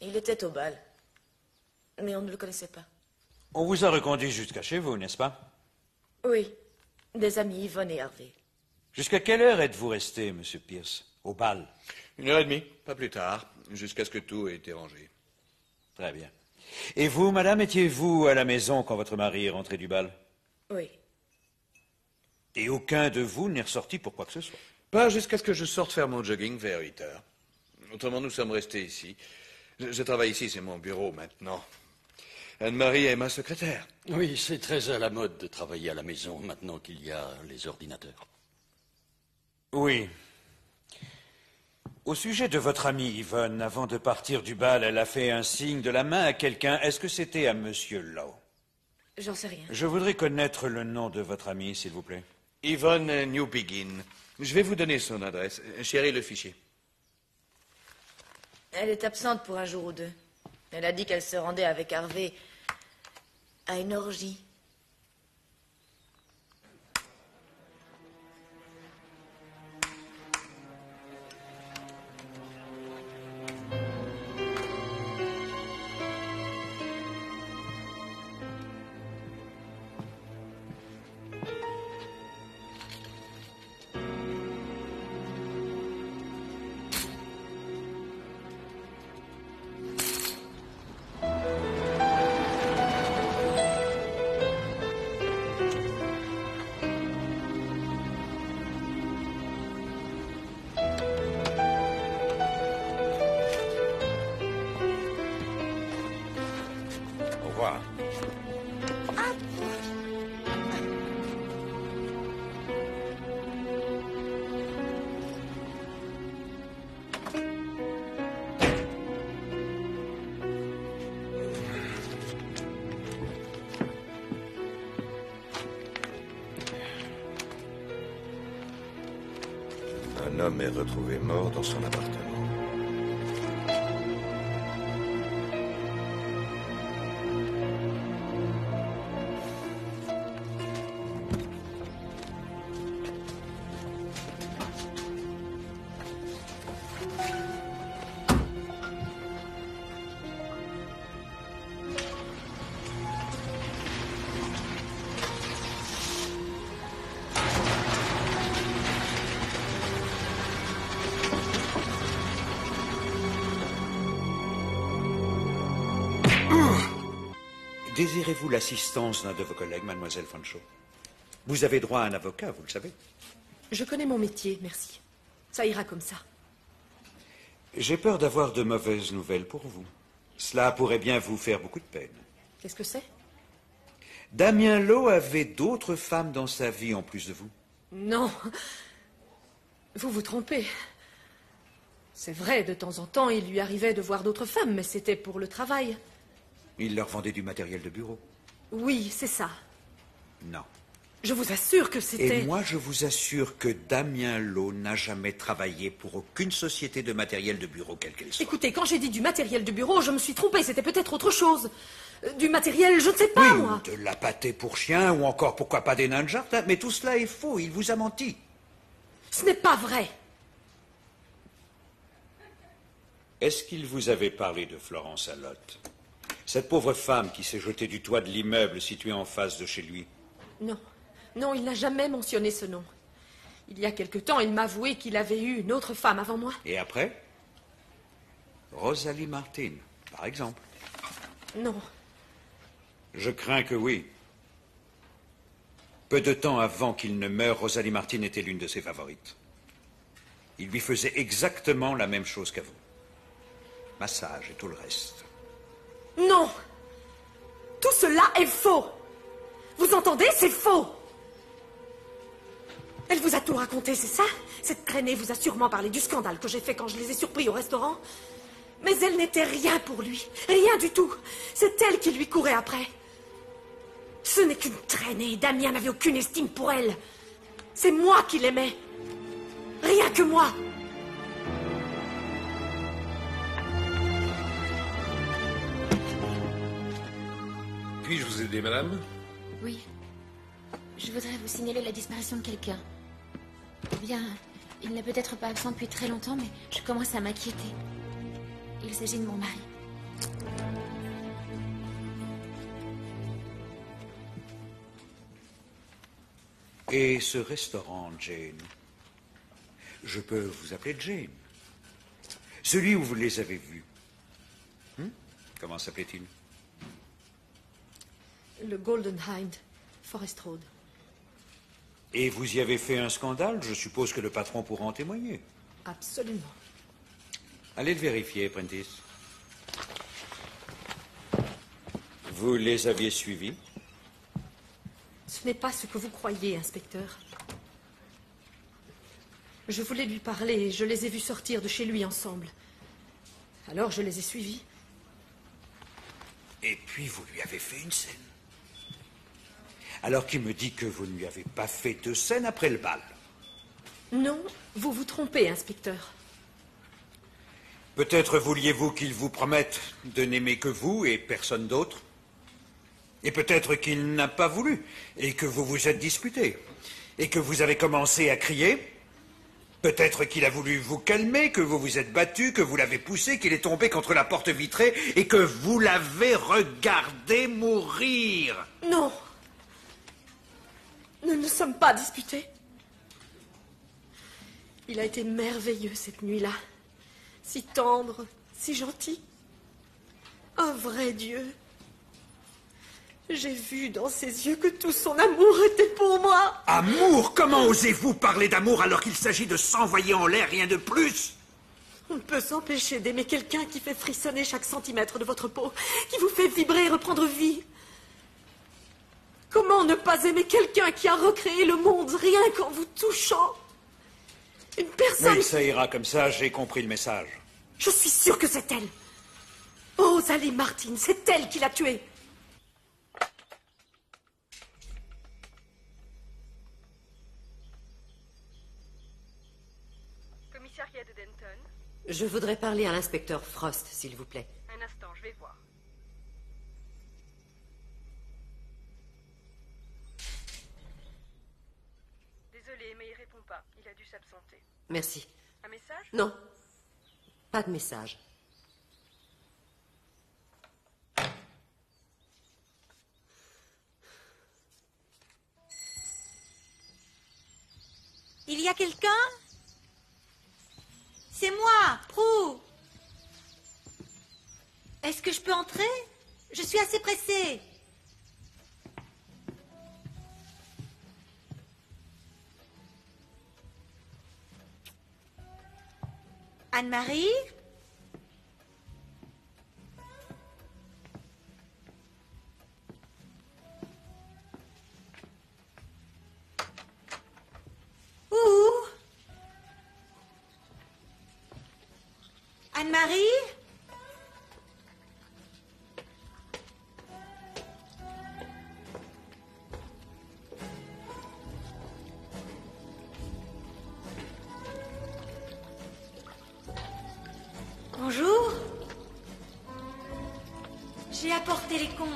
V: Il était au bal. Mais on ne le connaissait pas.
E: On vous a reconduit jusqu'à chez vous, n'est-ce pas?
V: Oui. Des amis, Yvonne et Harvey.
E: Jusqu'à quelle heure êtes-vous resté, Monsieur Pierce, au bal?
H: 1h30, pas plus tard, jusqu'à ce que tout ait été rangé.
E: Très bien. Et vous, madame, étiez-vous à la maison quand votre mari est rentré du bal?
V: Oui.
E: Et aucun de vous n'est ressorti pour quoi que ce soit?
H: Pas jusqu'à ce que je sorte faire mon jogging vers 8 heures. Autrement, nous sommes restés ici. Je travaille ici, c'est mon bureau maintenant. Anne-Marie est ma secrétaire.
G: Oui, c'est très à la mode de travailler à la maison maintenant qu'il y a les ordinateurs.
E: Oui. Au sujet de votre amie Yvonne, avant de partir du bal, elle a fait un signe de la main à quelqu'un. Est-ce que c'était à Monsieur Lowe?
V: J'en sais rien.
E: Je voudrais connaître le nom de votre amie, s'il vous plaît.
H: Yvonne Newbegin. Je vais vous donner son adresse. Chérie, le fichier.
V: Elle est absente pour un jour ou deux. Elle a dit qu'elle se rendait avec Harvey à une orgie.
E: Au revoir.
M: Un homme est retrouvé mort dans son appartement.
E: Désirez-vous l'assistance d'un de vos collègues, mademoiselle Fanshawe? Vous avez droit à un avocat, vous le savez.
A: Je connais mon métier, merci. Ça ira comme ça.
E: J'ai peur d'avoir de mauvaises nouvelles pour vous. Cela pourrait bien vous faire beaucoup de peine.
A: Qu'est-ce que c'est?
E: Damien Lowe avait d'autres femmes dans sa vie en plus de vous.
A: Non. Vous vous trompez. C'est vrai, de temps en temps, il lui arrivait de voir d'autres femmes, mais c'était pour le travail.
E: Il leur vendait du matériel de bureau.
A: Oui, c'est ça.
E: Non.
A: Je vous assure que c'était...
E: Et moi, je vous assure que Damien Lowe n'a jamais travaillé pour aucune société de matériel de bureau, quelle qu'elle soit.
A: Écoutez, quand j'ai dit du matériel de bureau, je me suis trompée. C'était peut-être autre chose. Du matériel, je ne sais pas,
E: oui,
A: moi.
E: De la pâtée pour chien, ou encore, pourquoi pas des nains de jardin. Mais tout cela est faux, il vous a menti.
A: Ce n'est pas vrai.
E: Est-ce qu'il vous avait parlé de Florence Allotte? Cette pauvre femme qui s'est jetée du toit de l'immeuble situé en face de chez lui.
A: Non. Non, il n'a jamais mentionné ce nom. Il y a quelque temps, il m'a avoué qu'il avait eu une autre femme avant moi.
E: Et après? Rosalie Martin, par exemple.
A: Non.
E: Je crains que oui. Peu de temps avant qu'il ne meure, Rosalie Martin était l'une de ses favorites. Il lui faisait exactement la même chose qu'à vous. Massage et tout le reste.
A: Non! Tout cela est faux! Vous entendez? C'est faux! Elle vous a tout raconté, c'est ça? Cette traînée vous a sûrement parlé du scandale que j'ai fait quand je les ai surpris au restaurant. Mais elle n'était rien pour lui. Rien du tout. C'est elle qui lui courait après. Ce n'est qu'une traînée. Damien n'avait aucune estime pour elle. C'est moi qui l'aimais. Rien que moi.
O: Puis-je vous aider, madame?
J: Oui. Je voudrais vous signaler la disparition de quelqu'un. Eh bien, il n'est peut-être pas absent depuis très longtemps, mais je commence à m'inquiéter. Il s'agit de mon mari.
E: Et ce restaurant, Jane? Je peux vous appeler Jane. Celui où vous les avez vus. Comment s'appelait-il?
A: Le Golden Hind, Forest Road.
E: Et vous y avez fait un scandale? Je suppose que le patron pourra en témoigner.
A: Absolument.
E: Allez le vérifier, Prentice. Vous les aviez suivis?
A: Ce n'est pas ce que vous croyez, inspecteur. Je voulais lui parler et je les ai vus sortir de chez lui ensemble. Alors je les ai suivis.
E: Et puis vous lui avez fait une scène. Alors qui me dit que vous ne lui avez pas fait de scène après le bal?
A: Non, vous vous trompez, inspecteur.
E: Peut-être vouliez-vous qu'il vous promette de n'aimer que vous et personne d'autre? Et peut-être qu'il n'a pas voulu, et que vous vous êtes disputé, et que vous avez commencé à crier. Peut-être qu'il a voulu vous calmer, que vous vous êtes battu, que vous l'avez poussé, qu'il est tombé contre la porte vitrée, et que vous l'avez regardé mourir.
A: Non. Nous ne sommes pas disputés. Il a été merveilleux cette nuit-là. Si tendre, si gentil. Un vrai Dieu. J'ai vu dans ses yeux que tout son amour était pour moi.
E: Amour? Comment osez-vous parler d'amour alors qu'il s'agit de s'envoyer en l'air, rien de plus?
A: On ne peut s'empêcher d'aimer quelqu'un qui fait frissonner chaque centimètre de votre peau, qui vous fait vibrer et reprendre vie. Comment ne pas aimer quelqu'un qui a recréé le monde rien qu'en vous touchant? Une personne...
E: Oui, ça ira comme ça, j'ai compris le message.
A: Je suis sûre que c'est elle. Rosalie Martin, c'est elle qui l'a tué.
L: Commissariat de Denton.
U: Je voudrais parler à l'inspecteur Frost, s'il vous plaît.
L: Un instant, je vais voir. Désolé, mais il répond pas. Il a dû s'absenter.
U: Merci.
L: Un message?
U: Non. Pas de message.
I: Il y a quelqu'un? C'est moi, Prue. Est-ce que je peux entrer? Je suis assez pressée. Anne-Marie? Où? Anne-Marie? Bonjour. J'ai apporté les comptes.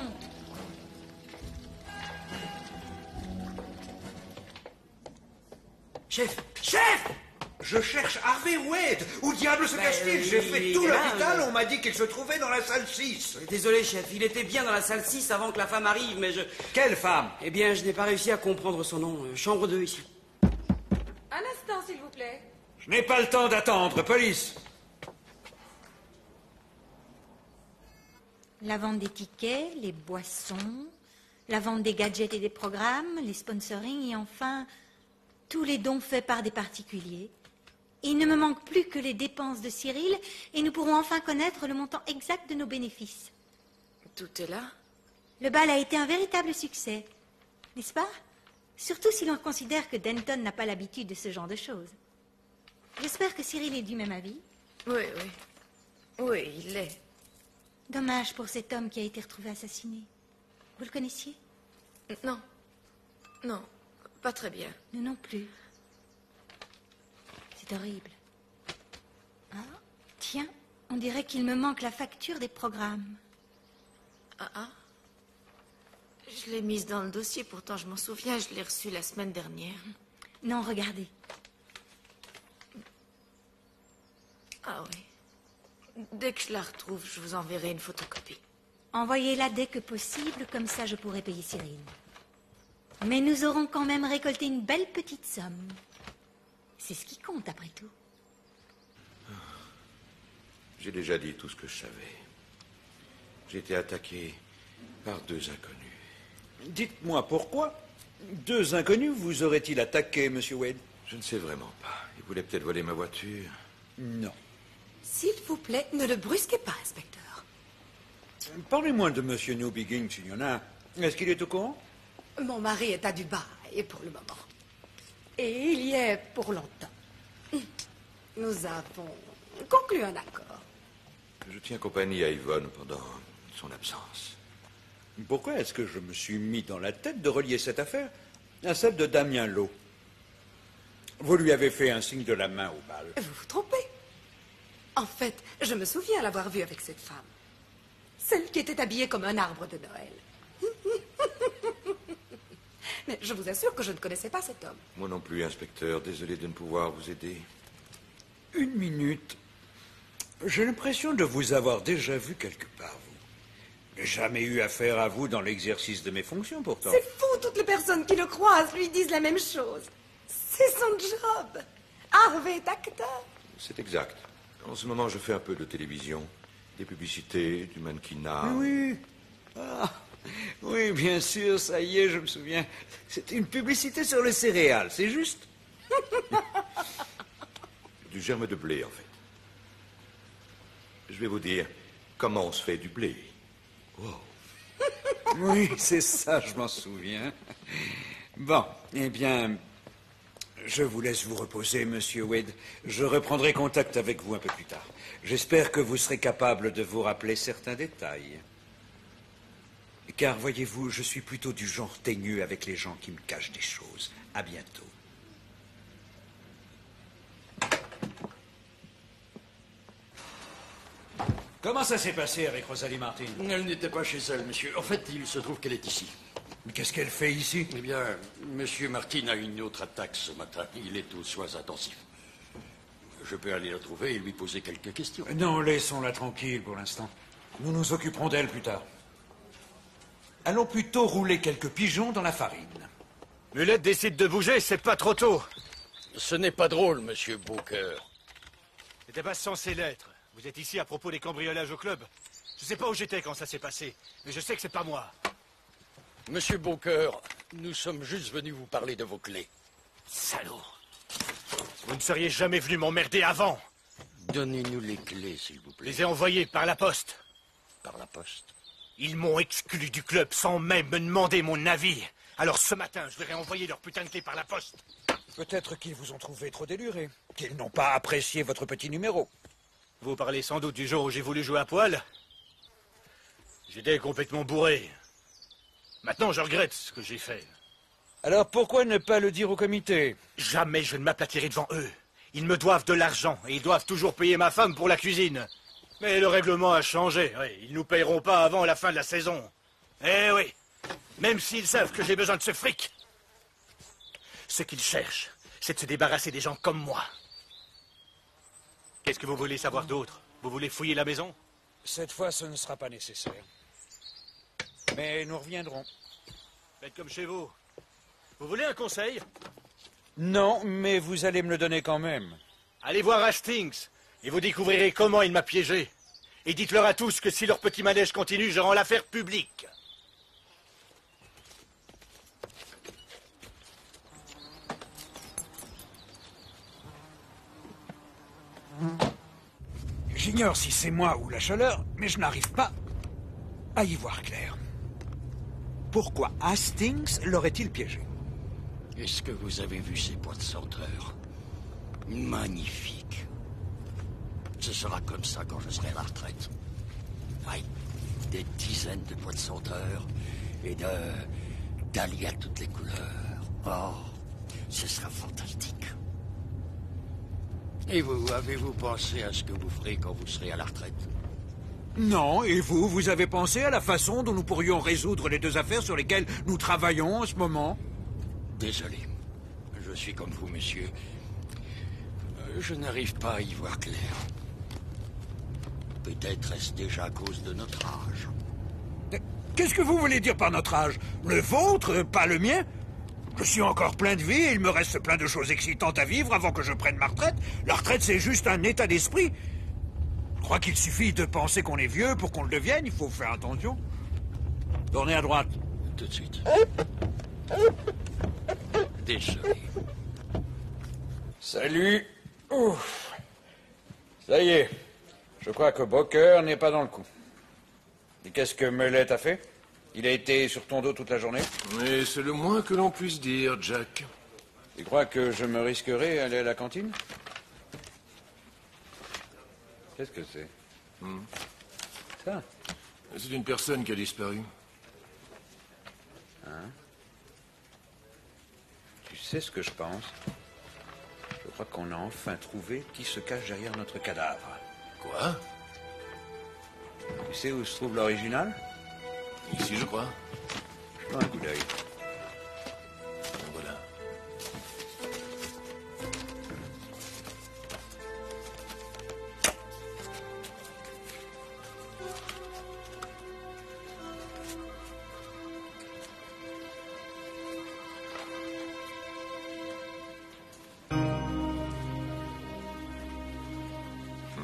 E: Chef! Je cherche Harvey Wade. Où diable se cache-t-il? J'ai fait tout
S: il est là,
E: l'hôpital, on m'a dit qu'il se trouvait dans la salle 6.
S: Désolé, chef, il était bien dans la salle 6 avant que la femme arrive, mais je...
E: Quelle femme?
S: Eh bien, je n'ai pas réussi à comprendre son nom. Chambre 2, ici.
B: Un instant, s'il vous plaît.
E: Je n'ai pas le temps d'attendre, police.
I: La vente des tickets, les boissons, la vente des gadgets et des programmes, les sponsorings et enfin tous les dons faits par des particuliers. Il ne me manque plus que les dépenses de Cyril et nous pourrons enfin connaître le montant exact de nos bénéfices.
V: Tout est là?
I: Le bal a été un véritable succès, n'est-ce pas? Surtout si l'on considère que Denton n'a pas l'habitude de ce genre de choses. J'espère que Cyril est du même avis.
V: Oui. Oui, il l'est.
I: Dommage pour cet homme qui a été retrouvé assassiné. Vous le connaissiez?
V: Non. Non, pas très bien.
I: Nous non plus. C'est horrible. Ah, tiens, on dirait qu'il me manque la facture des programmes.
V: Ah. Je l'ai mise dans le dossier, pourtant je m'en souviens, je l'ai reçue la semaine dernière.
I: Non, regardez.
V: Ah oui. Dès que je la retrouve, je vous enverrai une photocopie.
I: Envoyez-la dès que possible, comme ça je pourrai payer Cyril. Mais nous aurons quand même récolté une belle petite somme. C'est ce qui compte, après tout.
C: J'ai déjà dit tout ce que je savais. J'ai été attaqué par 2 inconnus.
E: Dites-moi pourquoi 2 inconnus vous auraient-ils attaqué, Monsieur Wade?
C: Je ne sais vraiment pas. Ils voulaient peut-être voler ma voiture.
E: Non.
B: S'il vous plaît, ne le brusquez pas, inspecteur.
E: Parlez-moi de Monsieur Newbegin, s'il y en a. Est-ce qu'il est au courant?
B: Mon mari est à Dubaï pour le moment. Et il y est pour longtemps. Nous avons conclu un accord.
C: Je tiens compagnie à Yvonne pendant son absence.
E: Pourquoi est-ce que je me suis mis dans la tête de relier cette affaire à celle de Damien Lowe? Vous lui avez fait un signe de la main au bal.
B: Vous vous trompez. En fait, je me souviens l'avoir vue avec cette femme. Celle qui était habillée comme un arbre de Noël. Mais je vous assure que je ne connaissais pas cet homme.
C: Moi non plus, inspecteur. Désolé de ne pouvoir vous aider.
E: Une minute. J'ai l'impression de vous avoir déjà vu quelque part, vous. Je n'ai jamais eu affaire à vous dans l'exercice de mes fonctions, pourtant.
B: C'est fou, toutes les personnes qui le croisent lui disent la même chose. C'est son job. Harvey est acteur.
C: C'est exact. En ce moment, je fais un peu de télévision. Des publicités, du mannequinat.
E: Oui. Ah, oui, bien sûr, ça y est, je me souviens. C'était une publicité sur les céréales, c'est juste?
C: Du germe de blé, en fait. Je vais vous dire comment on se fait du blé. Wow.
E: Oui, c'est ça, je m'en souviens. Bon, eh bien, je vous laisse vous reposer, Monsieur Wade. Je reprendrai contact avec vous un peu plus tard. J'espère que vous serez capable de vous rappeler certains détails. Car, voyez-vous, je suis plutôt du genre teigneux avec les gens qui me cachent des choses. À bientôt. Comment ça s'est passé avec Rosalie Martin?
G: Elle n'était pas chez elle, monsieur. En fait, il se trouve qu'elle est ici.
E: Mais qu'est-ce qu'elle fait ici?
G: Eh bien, monsieur Martin a une autre attaque ce matin. Il est aux soins intensifs. Je peux aller la trouver et lui poser quelques questions.
E: Non, laissons-la tranquille pour l'instant. Nous nous occuperons d'elle plus tard. Allons plutôt rouler quelques pigeons dans la farine.
T: Mulette décide de bouger, c'est pas trop tôt.
G: Ce n'est pas drôle, monsieur Booker.
T: C'était pas censé l'être. Vous êtes ici à propos des cambriolages au club. Je sais pas où j'étais quand ça s'est passé, mais je sais que c'est pas moi.
G: Monsieur Booker, nous sommes juste venus vous parler de vos clés.
T: Salaud. Vous ne seriez jamais venu m'emmerder avant.
G: Donnez-nous les clés, s'il vous
T: Je
G: plaît.
T: les ai envoyés par la poste.
G: Par la poste.
T: Ils m'ont exclu du club sans même me demander mon avis. Alors ce matin, je leur ai envoyé leur putain de clé par la poste.
E: Peut-être qu'ils vous ont trouvé trop déluré, qu'ils n'ont pas apprécié votre petit numéro.
T: Vous parlez sans doute du jour où j'ai voulu jouer à poil. J'étais complètement bourré. Maintenant, je regrette ce que j'ai fait.
E: Alors pourquoi ne pas le dire au comité?
T: Jamais je ne m'aplatirai devant eux. Ils me doivent de l'argent et ils doivent toujours payer ma femme pour la cuisine. Mais le règlement a changé. Oui, ils nous payeront pas avant la fin de la saison. Eh oui, même s'ils savent que j'ai besoin de ce fric. Ce qu'ils cherchent, c'est de se débarrasser des gens comme moi. Qu'est-ce que vous voulez savoir d'autre? Vous voulez fouiller la maison?
E: Cette fois, ce ne sera pas nécessaire. Mais nous reviendrons.
T: Faites comme chez vous. Vous voulez un conseil?
E: Non, mais vous allez me le donner quand même.
T: Allez voir Hastings et vous découvrirez comment il m'a piégé. Et dites-leur à tous que si leur petit manège continue, je rends l'affaire publique.
E: J'ignore si c'est moi ou la chaleur, mais je n'arrive pas à y voir clair. Pourquoi Hastings l'aurait-il piégé?
G: Est-ce que vous avez vu ces boîtes senteurs? Magnifique. Ce sera comme ça quand je serai à la retraite. Oui, des dizaines de boîtes senteurs et de dahlias à toutes les couleurs. Oh, ce sera fantastique. Et vous, avez-vous pensé à ce que vous ferez quand vous serez à la retraite?
E: Non, et vous, vous avez pensé à la façon dont nous pourrions résoudre les deux affaires sur lesquelles nous travaillons en ce moment?
G: Désolé. Je suis comme vous, monsieur. Je n'arrive pas à y voir clair. Peut-être est-ce déjà à cause de notre âge.
E: Qu'est-ce que vous voulez dire par notre âge? Le vôtre, pas le mien? Je suis encore plein de vie et il me reste plein de choses excitantes à vivre avant que je prenne ma retraite. La retraite, c'est juste un état d'esprit. Je crois qu'il suffit de penser qu'on est vieux pour qu'on le devienne. Il faut faire attention. Tournez à droite.
G: Tout de suite. Désolé.
E: Salut. Ouf. Ça y est. Je crois que Booker n'est pas dans le coup. Et qu'est-ce que Mellette a fait? Il a été sur ton dos toute la journée?
O: Mais c'est le moins que l'on puisse dire, Jack.
E: Tu crois que je me risquerais à aller à la cantine? Qu'est-ce que c'est? Ça?
O: C'est une personne qui a disparu.
E: Hein? Tu sais ce que je pense? Je crois qu'on a enfin trouvé qui se cache derrière notre cadavre.
O: Quoi?
E: Tu sais où se trouve l'original?
O: Ici, je crois.
E: Jetons un coup d'œil.
O: Voilà.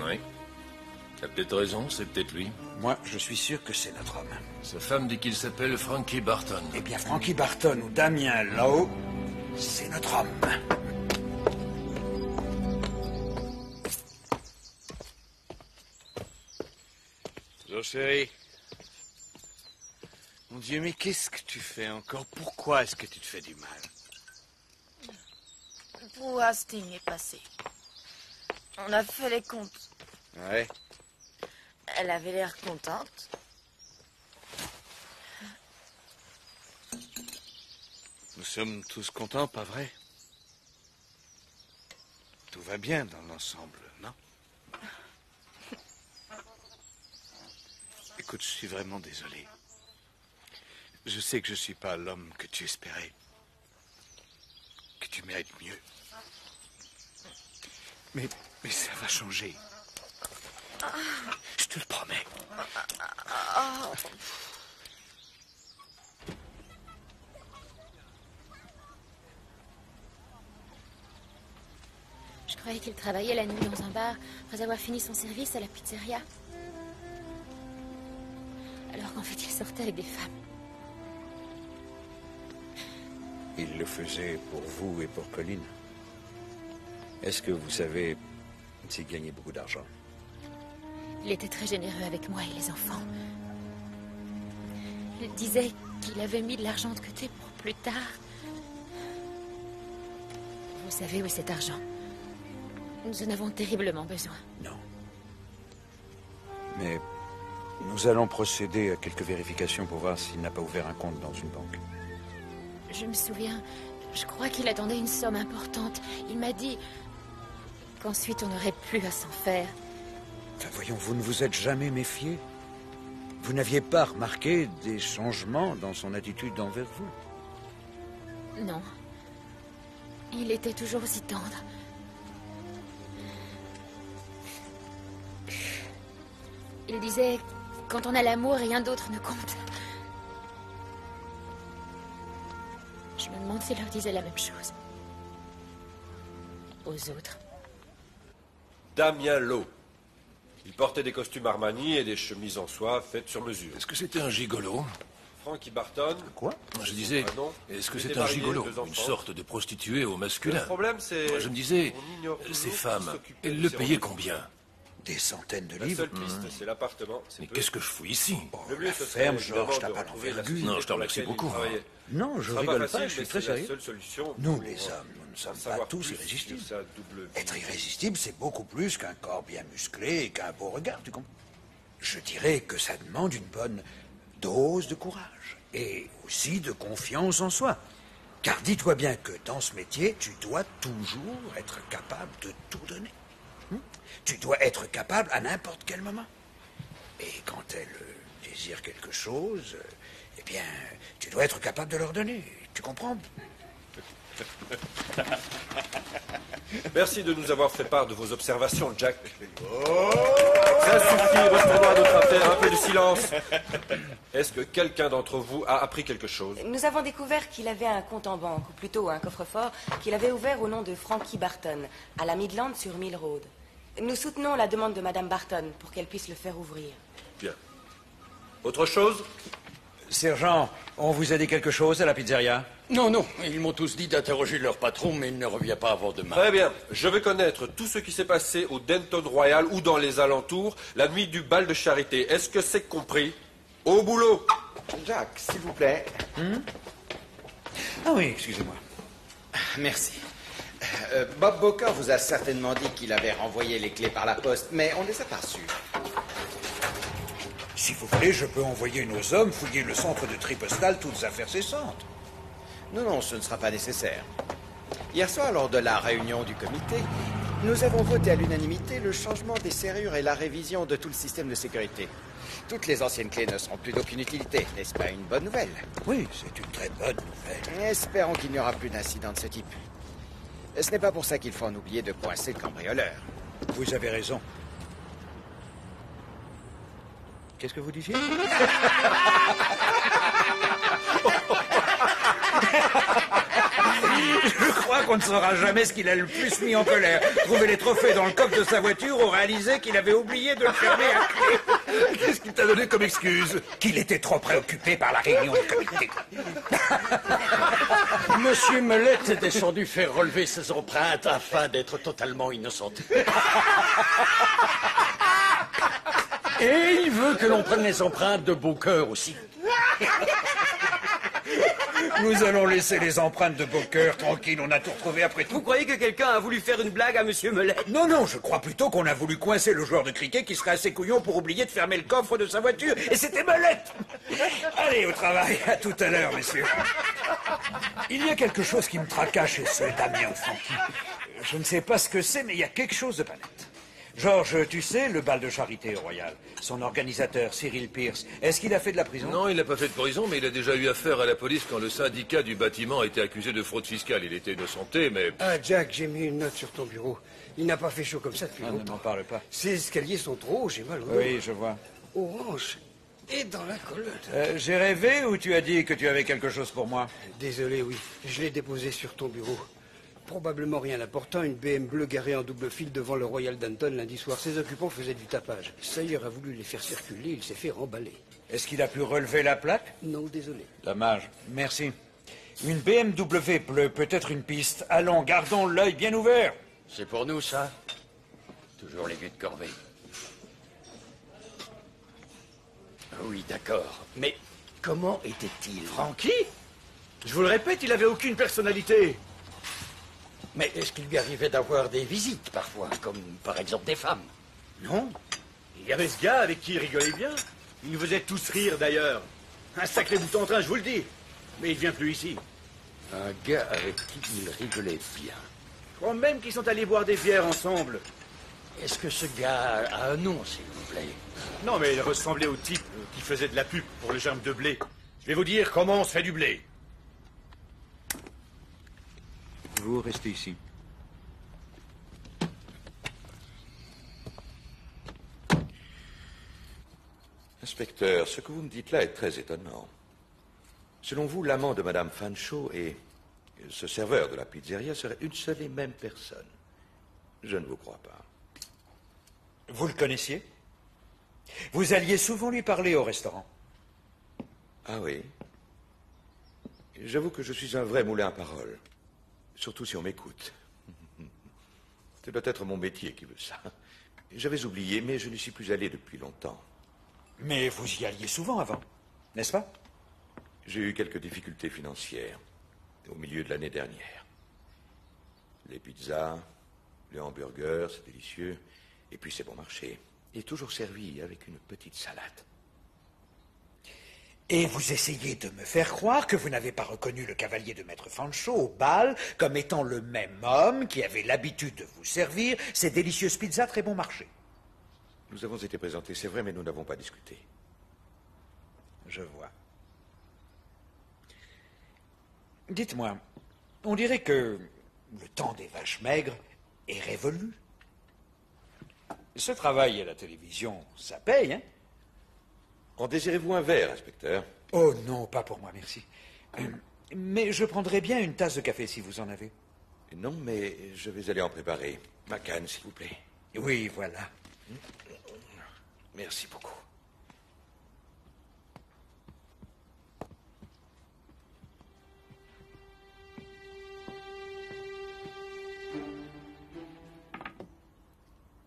O: Oui. T'as peut-être raison, c'est peut-être lui.
E: Moi, je suis sûr que c'est notre homme.
O: Sa femme dit qu'il s'appelle Frankie Barton.
E: Eh bien, Frankie Barton ou Damien là-haut, c'est notre homme.
H: Bonjour, chérie. Mon Dieu, mais qu'est-ce que tu fais encore? Pourquoi est-ce que tu te fais du mal?
V: Pour Hastings est passé. On a fait les comptes.
H: Ouais.
V: Elle avait l'air contente.
H: Nous sommes tous contents, pas vrai? Tout va bien dans l'ensemble, non? Écoute, je suis vraiment désolé. Je sais que je suis pas l'homme que tu espérais. Que tu mérites mieux. Mais ça va changer. Je te le promets.
J: Je croyais qu'il travaillait la nuit dans un bar après avoir fini son service à la pizzeria. Alors qu'en fait, il sortait avec des femmes.
E: Il le faisait pour vous et pour Colline. Est-ce que vous savez s'il gagnait beaucoup d'argent.
J: Il était très généreux avec moi et les enfants. Il disait qu'il avait mis de l'argent de côté pour plus tard. Vous savez où est cet argent? Nous en avons terriblement besoin.
E: Non. Mais nous allons procéder à quelques vérifications pour voir s'il n'a pas ouvert un compte dans une banque.
J: Je me souviens, je crois qu'il attendait une somme importante. Il m'a dit qu'ensuite on n'aurait plus à s'en faire.
E: Enfin, voyons, vous ne vous êtes jamais méfié? Vous n'aviez pas remarqué des changements dans son attitude envers vous?
J: Non. Il était toujours aussi tendre. Il disait, quand on a l'amour, rien d'autre ne compte. Je me demande s'il leur disait la même chose. Aux autres.
O: Damien Lowe. Il portait des costumes Armani et des chemises en soie faites sur mesure. Est-ce que c'était un gigolo?
Q: Frankie Barton.
O: Quoi? Je disais, est-ce que c'est un gigolo? Une sorte de prostituée au masculin.
Q: Le problème, c'est...
O: Moi, je me disais, ces femmes, elles le payaient combien?
E: Des centaines de
Q: La
E: livres.
Q: seule piste, c'est l'appartement.
O: Mais qu'est-ce que je fous ici?
Q: Le mieux, ce serait
E: ferme, Georges,
Q: évidemment
E: t'as
Q: de
E: pas
Q: retrouver la
E: d'envergure.
Q: société
O: Non, je te
Q: pour
O: remercie
Q: laquelle il
O: beaucoup.
Q: travaillait.
E: Non, je
Q: Ce sera
E: rigole
Q: facile,
E: pas, je suis
Q: mais
E: très
Q: c'est la
E: sérieux.
Q: seule solution
E: Nous,
Q: pour,
E: les hommes, nous ne sommes pas
Q: savoir
E: tous
Q: plus
E: irrésistibles.
Q: de sa double vie.
E: Être irrésistible, c'est beaucoup plus qu'un corps bien musclé et qu'un beau regard, tu comprends? Je dirais que ça demande une bonne dose de courage et aussi de confiance en soi. Car dis-toi bien que dans ce métier, tu dois toujours être capable de tout donner. Tu dois être capable à n'importe quel moment. Et quand elle désire quelque chose, eh bien, tu dois être capable de leur donner. Tu comprends?
Q: Merci de nous avoir fait part de vos observations, Jack. Ça suffit, retournons à notre affaire. Un peu de silence. Est-ce que quelqu'un d'entre vous a appris quelque chose?
R: Nous avons découvert qu'il avait un compte en banque, ou plutôt un coffre-fort, qu'il avait ouvert au nom de Frankie Barton, à la Midland sur Mill Road. Nous soutenons la demande de Madame Barton pour qu'elle puisse le faire ouvrir.
Q: Bien. Autre chose?
E: Sergent, on vous a dit quelque chose à la pizzeria?
G: Non, non, ils m'ont tous dit d'interroger leur patron, mais il ne revient pas avant demain.
Q: Très bien. Je veux connaître tout ce qui s'est passé au Denton Royal ou dans les alentours la nuit du bal de charité. Est-ce que c'est compris? Au boulot!
F: Jack, s'il vous plaît.
E: Ah oui, excusez-moi.
F: Merci. Bob Booker vous a certainement dit qu'il avait renvoyé les clés par la poste, mais on ne les a pas reçues.
E: Si vous voulez, je peux envoyer nos hommes fouiller le centre de tri postal, toutes affaires cessantes.
F: Non, non, ce ne sera pas nécessaire. Hier soir, lors de la réunion du comité, nous avons voté à l'unanimité le changement des serrures et la révision de tout le système de sécurité. Toutes les anciennes clés ne seront plus d'aucune utilité, n'est-ce pas une bonne nouvelle?
E: Oui, c'est une très bonne nouvelle.
F: Espérons qu'il n'y aura plus d'incidents de ce type. Ce n'est pas pour ça qu'il faut en oublier de coincer le cambrioleur.
E: Vous avez raison. Qu'est-ce que vous disiez? Je crois qu'on ne saura jamais ce qu'il a le plus mis en colère. Trouver les trophées dans le coffre de sa voiture ou réaliser qu'il avait oublié de le fermer à clé.
O: Qu'est-ce qu'il t'a donné comme excuse?
E: Qu'il était trop préoccupé par la réunion du comité.
G: Monsieur Melette est descendu faire relever ses empreintes afin d'être totalement innocenté. Et il veut que l'on prenne les empreintes de Booker aussi.
E: Nous allons laisser les empreintes de Booker tranquilles, on a tout retrouvé après tout.
S: Vous croyez que quelqu'un a voulu faire une blague à Monsieur Mellet?
E: Non, non, je crois plutôt qu'on a voulu coincer le joueur de cricket qui serait assez couillon pour oublier de fermer le coffre de sa voiture. Et c'était Melette. Allez, au travail. À tout à l'heure, messieurs. Il y a quelque chose qui me tracasse chez ce Damien Francky. Je ne sais pas ce que c'est, mais il y a quelque chose de pas net. Georges, tu sais, le bal de charité au Royal, son organisateur, Cyril Pierce, est-ce qu'il a fait de la prison?
O: Non, il n'a pas fait de prison, mais il a déjà eu affaire à la police quand le syndicat du bâtiment a été accusé de fraude fiscale. Il était innocenté, mais...
N: Ah, Jack, j'ai mis une note sur ton bureau. Il n'a pas fait chaud comme ça depuis
E: Ne
N: longtemps.
E: m'en parle pas.
N: Ces escaliers sont trop hauts, j'ai mal au dos.
E: Oui, je vois.
N: Aux hanches et dans la colonne.
E: J'ai rêvé ou tu as dit que tu avais quelque chose pour moi?
N: Désolé, oui. Je l'ai déposé sur ton bureau. Probablement rien d'important, une BM bleue garée en double fil devant le Royal Danton lundi soir. Ses occupants faisaient du tapage. Sayer a voulu les faire circuler, il s'est fait remballer.
E: Est-ce qu'il a pu relever la plaque?
N: Non, désolé.
E: Dommage. Merci. Une BMW bleue peut être une piste. Allons, gardons l'œil bien ouvert.
G: C'est pour nous, ça? Toujours les vues de corvée. Oui, d'accord. Mais comment était-il?
T: Frankie? Je vous le répète, il avait aucune personnalité.
G: Mais est-ce qu'il lui arrivait d'avoir des visites parfois, comme par exemple des femmes?
T: Non. Il y avait ce gars avec qui il rigolait bien. Il nous faisait tous rire d'ailleurs. Un sacré bout en train, je vous le dis. Mais il vient plus ici.
G: Un gars avec qui il rigolait bien.
T: Je crois même qu'ils sont allés boire des bières ensemble.
G: Est-ce que ce gars a un nom, s'il vous plaît?
T: Non, mais il ressemblait au type qui faisait de la pub pour le germe de blé. Je vais vous dire comment on se fait du blé. Vous restez ici.
C: Inspecteur, ce que vous me dites là est très étonnant. Selon vous, l'amant de Madame Fancho et ce serveur de la pizzeria seraient une seule et même personne. Je ne vous crois pas.
E: Vous le connaissiez? Vous alliez souvent lui parler au restaurant?
C: Ah oui. J'avoue que je suis un vrai moulin à paroles. Surtout si on m'écoute. Ce doit être mon métier qui veut ça. J'avais oublié, mais je n'y suis plus allé depuis longtemps.
E: Mais vous y alliez souvent avant, n'est-ce pas?
C: J'ai eu quelques difficultés financières au milieu de l'année dernière. Les pizzas, les hamburgers, c'est délicieux. Et puis c'est bon marché. Et toujours servi avec une petite salade.
E: Et vous essayez de me faire croire que vous n'avez pas reconnu le cavalier de Maître Fancho au bal comme étant le même homme qui avait l'habitude de vous servir ces délicieuses pizzas très bon marché.
C: Nous avons été présentés, c'est vrai, mais nous n'avons pas discuté.
E: Je vois. Dites-moi, on dirait que le temps des vaches maigres est révolu. Ce travail à la télévision, ça paye, hein?
C: En désirez-vous un verre, inspecteur?
E: Oh non, pas pour moi, merci. Mais je prendrais bien une tasse de café si vous en avez.
C: Non, mais je vais aller en préparer. Ma canne, s'il vous plaît.
E: Oui, voilà.
C: Merci beaucoup.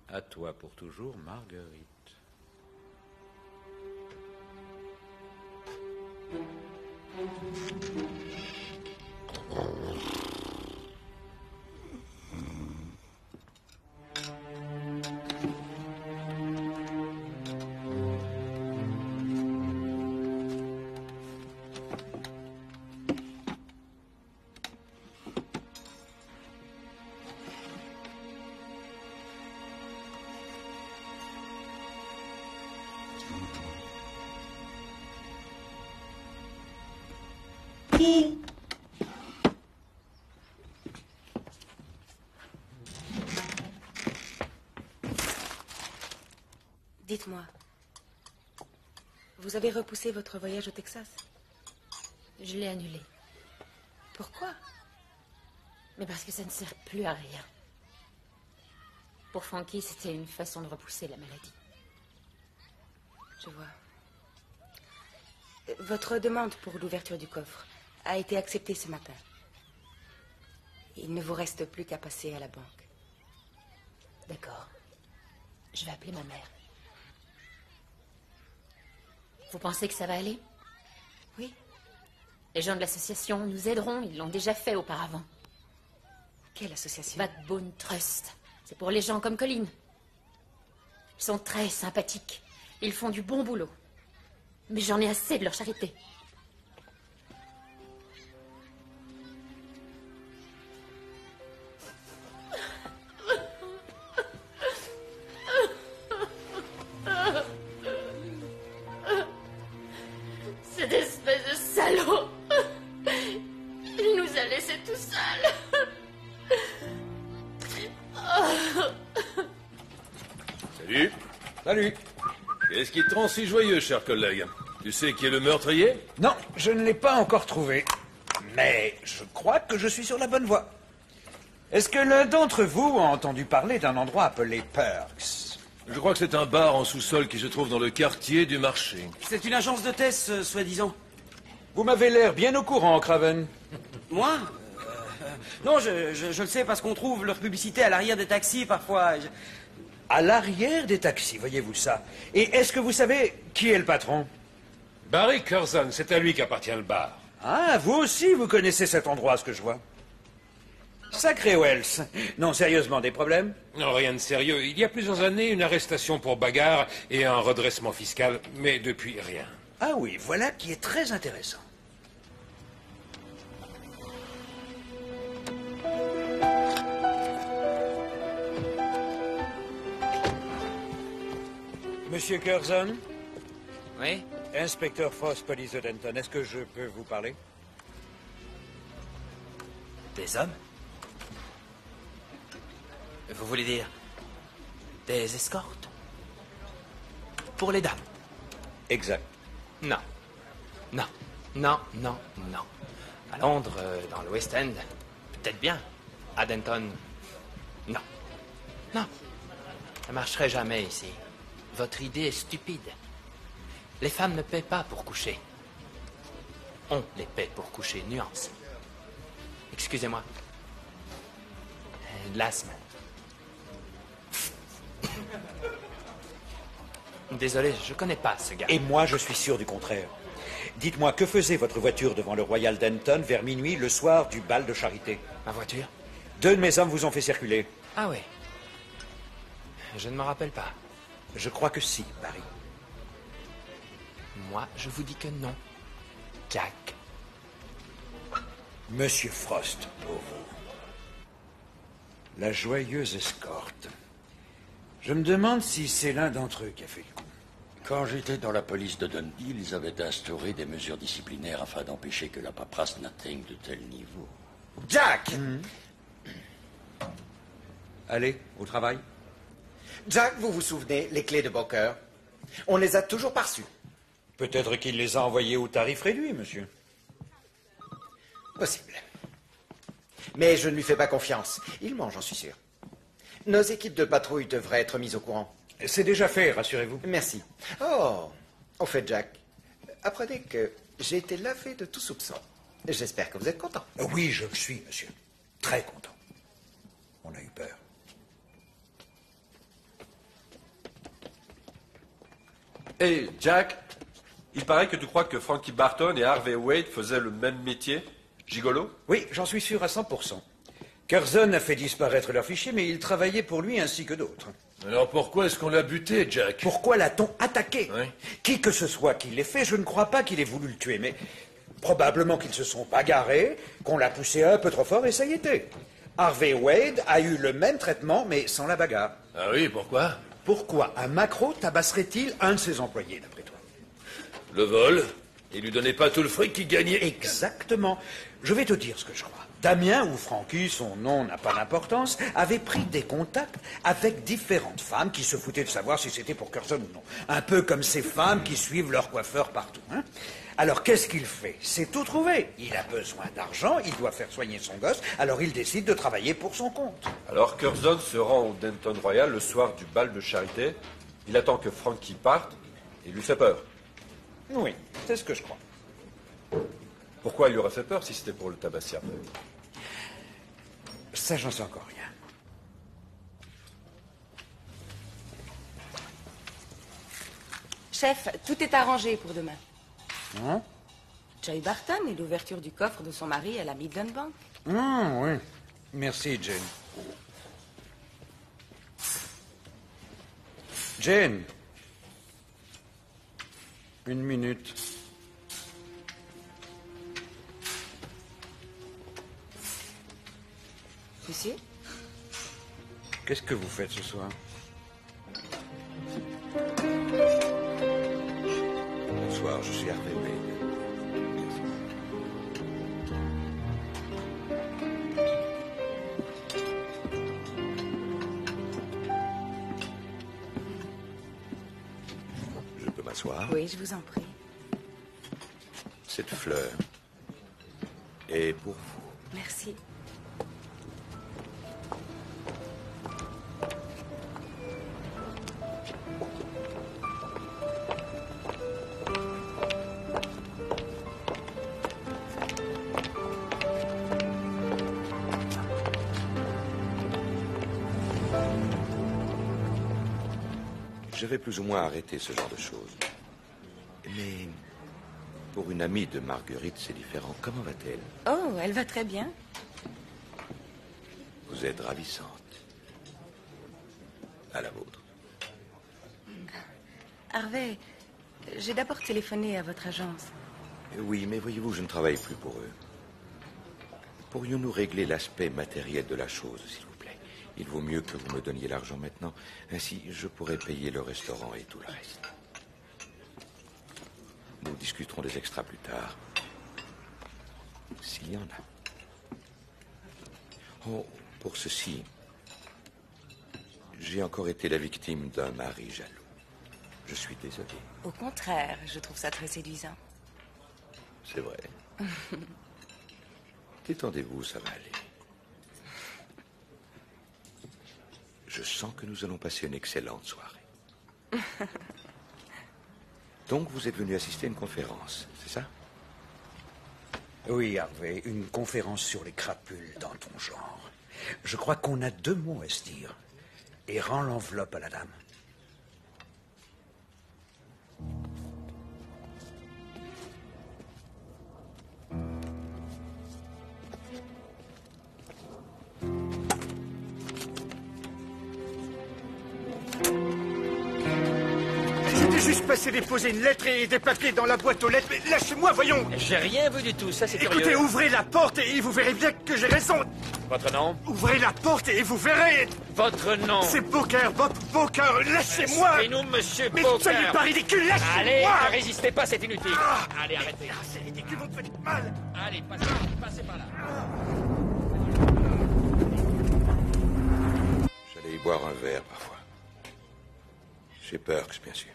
T: À toi pour toujours, Marguerite.
R: Dites-moi, vous avez repoussé votre voyage au Texas?
J: Je l'ai annulé.
R: Pourquoi?
J: Mais parce que ça ne sert plus à rien. Pour Frankie, c'était une façon de repousser la maladie.
R: Je vois. Votre demande pour l'ouverture du coffre a été acceptée ce matin. Il ne vous reste plus qu'à passer à la banque.
J: D'accord. Je vais appeler ma mère. Vous pensez que ça va aller?
R: Oui.
J: Les gens de l'association nous aideront, ils l'ont déjà fait auparavant.
R: Quelle association?
J: Backbone Trust. C'est pour les gens comme Colin. Ils sont très sympathiques. Ils font du bon boulot. Mais j'en ai assez de leur charité.
V: Cette espèce de salaud! Il nous a laissés tout seuls!
O: Salut.
E: Salut.
O: Qu'est-ce qui te rend si joyeux, cher collègue? Tu sais qui est le meurtrier?
E: Non, je ne l'ai pas encore trouvé. Mais je crois que je suis sur la bonne voie. Est-ce que l'un d'entre vous a entendu parler d'un endroit appelé Perks?
O: Je crois que c'est un bar en sous-sol qui se trouve dans le quartier du marché.
S: C'est une agence de test, soi-disant.
E: Vous m'avez l'air bien au courant, Craven.
S: Moi Non, je le sais parce qu'on trouve leur publicité à l'arrière des taxis parfois.
E: À l'arrière des taxis, voyez-vous ça. Et est-ce que vous savez qui est le patron?
O: Barry Curzon, c'est à lui qu'appartient le bar.
E: Ah, vous aussi, vous connaissez cet endroit, ce que je vois. Sacré Wells. Non, sérieusement, des problèmes?
O: Non, rien de sérieux. Il y a plusieurs années, une arrestation pour bagarre et un redressement fiscal, mais depuis, rien.
E: Ah oui, voilà qui est très intéressant. Monsieur Curzon?
D: Oui?
E: Inspecteur Frost, police de Denton, est-ce que je peux vous parler?
D: Des hommes? Vous voulez dire des escortes? Pour les dames?
E: Exact.
D: Non. Non. Non, non, non. À Londres, dans le West End, peut-être bien. À Denton, non. Non. Ça marcherait jamais ici. Votre idée est stupide. Les femmes ne paient pas pour coucher. On les paie pour coucher, nuance. Excusez-moi. De l'asthme. Désolé, je connais pas ce gars.
E: Et moi, je suis sûr du contraire. Dites-moi, que faisait votre voiture devant le Royal Denton vers minuit le soir du bal de charité?
D: Ma voiture?
E: 2 de mes hommes vous ont fait circuler.
D: Ah oui. Je ne me rappelle pas.
E: Je crois que si, Barry.
D: Moi, je vous dis que non. Jack.
E: Monsieur Frost, pour vous. La joyeuse escorte. Je me demande si c'est l'un d'entre eux qui a fait le coup.
G: Quand j'étais dans la police de Dundee, ils avaient instauré des mesures disciplinaires afin d'empêcher que la paperasse n'atteigne de tels niveaux.
F: Jack!
E: Allez, au travail.
F: Jack, vous vous souvenez, les clés de Booker? On les a toujours pas reçues.
E: Peut-être qu'il les a envoyés au tarif réduit, monsieur.
F: Possible. Mais je ne lui fais pas confiance. Il ment, j'en suis sûr. Nos équipes de patrouille devraient être mises au courant.
E: C'est déjà fait, rassurez-vous.
F: Merci. Oh, au fait, Jack, apprenez que j'ai été lavé de tout soupçon. J'espère que vous êtes content.
E: Oui, je le suis, monsieur. Très content. On a eu peur.
K: Hey, Jack, il paraît que tu crois que Frankie Barton et Harvey Wade faisaient le même métier? Gigolo?
E: Oui, j'en suis sûr à 100%. Curzon a fait disparaître leur fichier, mais il travaillait pour lui ainsi que d'autres.
O: Alors pourquoi est-ce qu'on l'a buté, Jack?
E: Pourquoi l'a-t-on attaqué?
O: Oui.
E: Qui que ce soit qui l'ait fait, je ne crois pas qu'il ait voulu le tuer, mais probablement qu'ils se sont bagarrés, qu'on l'a poussé un peu trop fort et ça y était. Harvey Wade a eu le même traitement, mais sans la bagarre.
O: Ah oui, pourquoi?
E: Pourquoi un macro tabasserait-il un de ses employés, d'après toi?
O: Le vol. Il lui donnait pas tout le fric qu'il gagnait.
E: Exactement. Je vais te dire ce que je crois. Damien ou Frankie, son nom n'a pas d'importance, avait pris des contacts avec différentes femmes qui se foutaient de savoir si c'était pour Curzon ou non. Un peu comme ces femmes qui suivent leur coiffeur partout. Hein. Alors qu'est-ce qu'il fait? C'est tout trouvé. Il a besoin d'argent, il doit faire soigner son gosse, alors il décide de travailler pour son compte.
K: Alors Curzon se rend au Denton Royal le soir du bal de charité. Il attend que Frankie parte et lui fait peur.
E: Oui, c'est ce que je crois.
K: Pourquoi il lui aurait fait peur si c'était pour le tabasser après?
E: Ça, j'en sais encore rien.
R: Chef, tout est arrangé pour demain.
E: Hein?
R: Joy Barton et l'ouverture du coffre de son mari à la Midland Bank.
E: Oui. Merci, Jane. Jane. 1 minute.
R: Monsieur?
E: Qu'est-ce que vous faites ce soir?
C: Bonsoir, je suis Harvey Wade. Je peux m'asseoir?
R: Oui, je vous en prie.
C: Cette fleur est pour vous.
R: Merci.
C: J'avais plus ou moins arrêté ce genre de choses. Mais pour une amie de Marguerite, c'est différent. Comment va-t-elle?
R: Oh, elle va très bien.
C: Vous êtes ravissante. À la vôtre.
R: Harvey, j'ai d'abord téléphoné à votre agence.
C: Oui, mais voyez-vous, je ne travaille plus pour eux. Pourrions-nous régler l'aspect matériel de la chose, s'il vous plaît? Il vaut mieux que vous me donniez l'argent maintenant. Ainsi, je pourrais payer le restaurant et tout le reste. Nous discuterons des extras plus tard. S'il y en a. Oh, pour ceci, j'ai encore été la victime d'un mari jaloux. Je suis désolé.
R: Au contraire, je trouve ça très séduisant.
C: C'est vrai. Détendez-vous, ça va aller. Je sens que nous allons passer une excellente soirée. Donc, vous êtes venu assister à une conférence, c'est ça?
E: Oui, Harvey, une conférence sur les crapules dans ton genre. Je crois qu'on a 2 mots à se dire. Et rends l'enveloppe à la dame.
T: Juste passer déposer une lettre et des papiers dans la boîte aux lettres. Mais lâchez-moi, voyons.
D: J'ai rien vu du tout, ça c'est curieux.
T: Écoutez, ouvrez la porte et vous verrez bien que j'ai raison.
D: Votre nom?
T: Ouvrez la porte et vous verrez.
D: Votre nom?
T: C'est Poker, Bob Poker. Lâchez-moi.
D: Et nous, monsieur
T: Mais
D: Poker.
T: soyez pas ridicule, lâchez-moi.
D: Allez, ne résistez pas, c'est inutile. Allez, arrêtez.
T: C'est ridicule, vous me faites mal.
D: Allez, passez par là.
C: J'allais y boire un verre parfois. Chez Perks, bien sûr.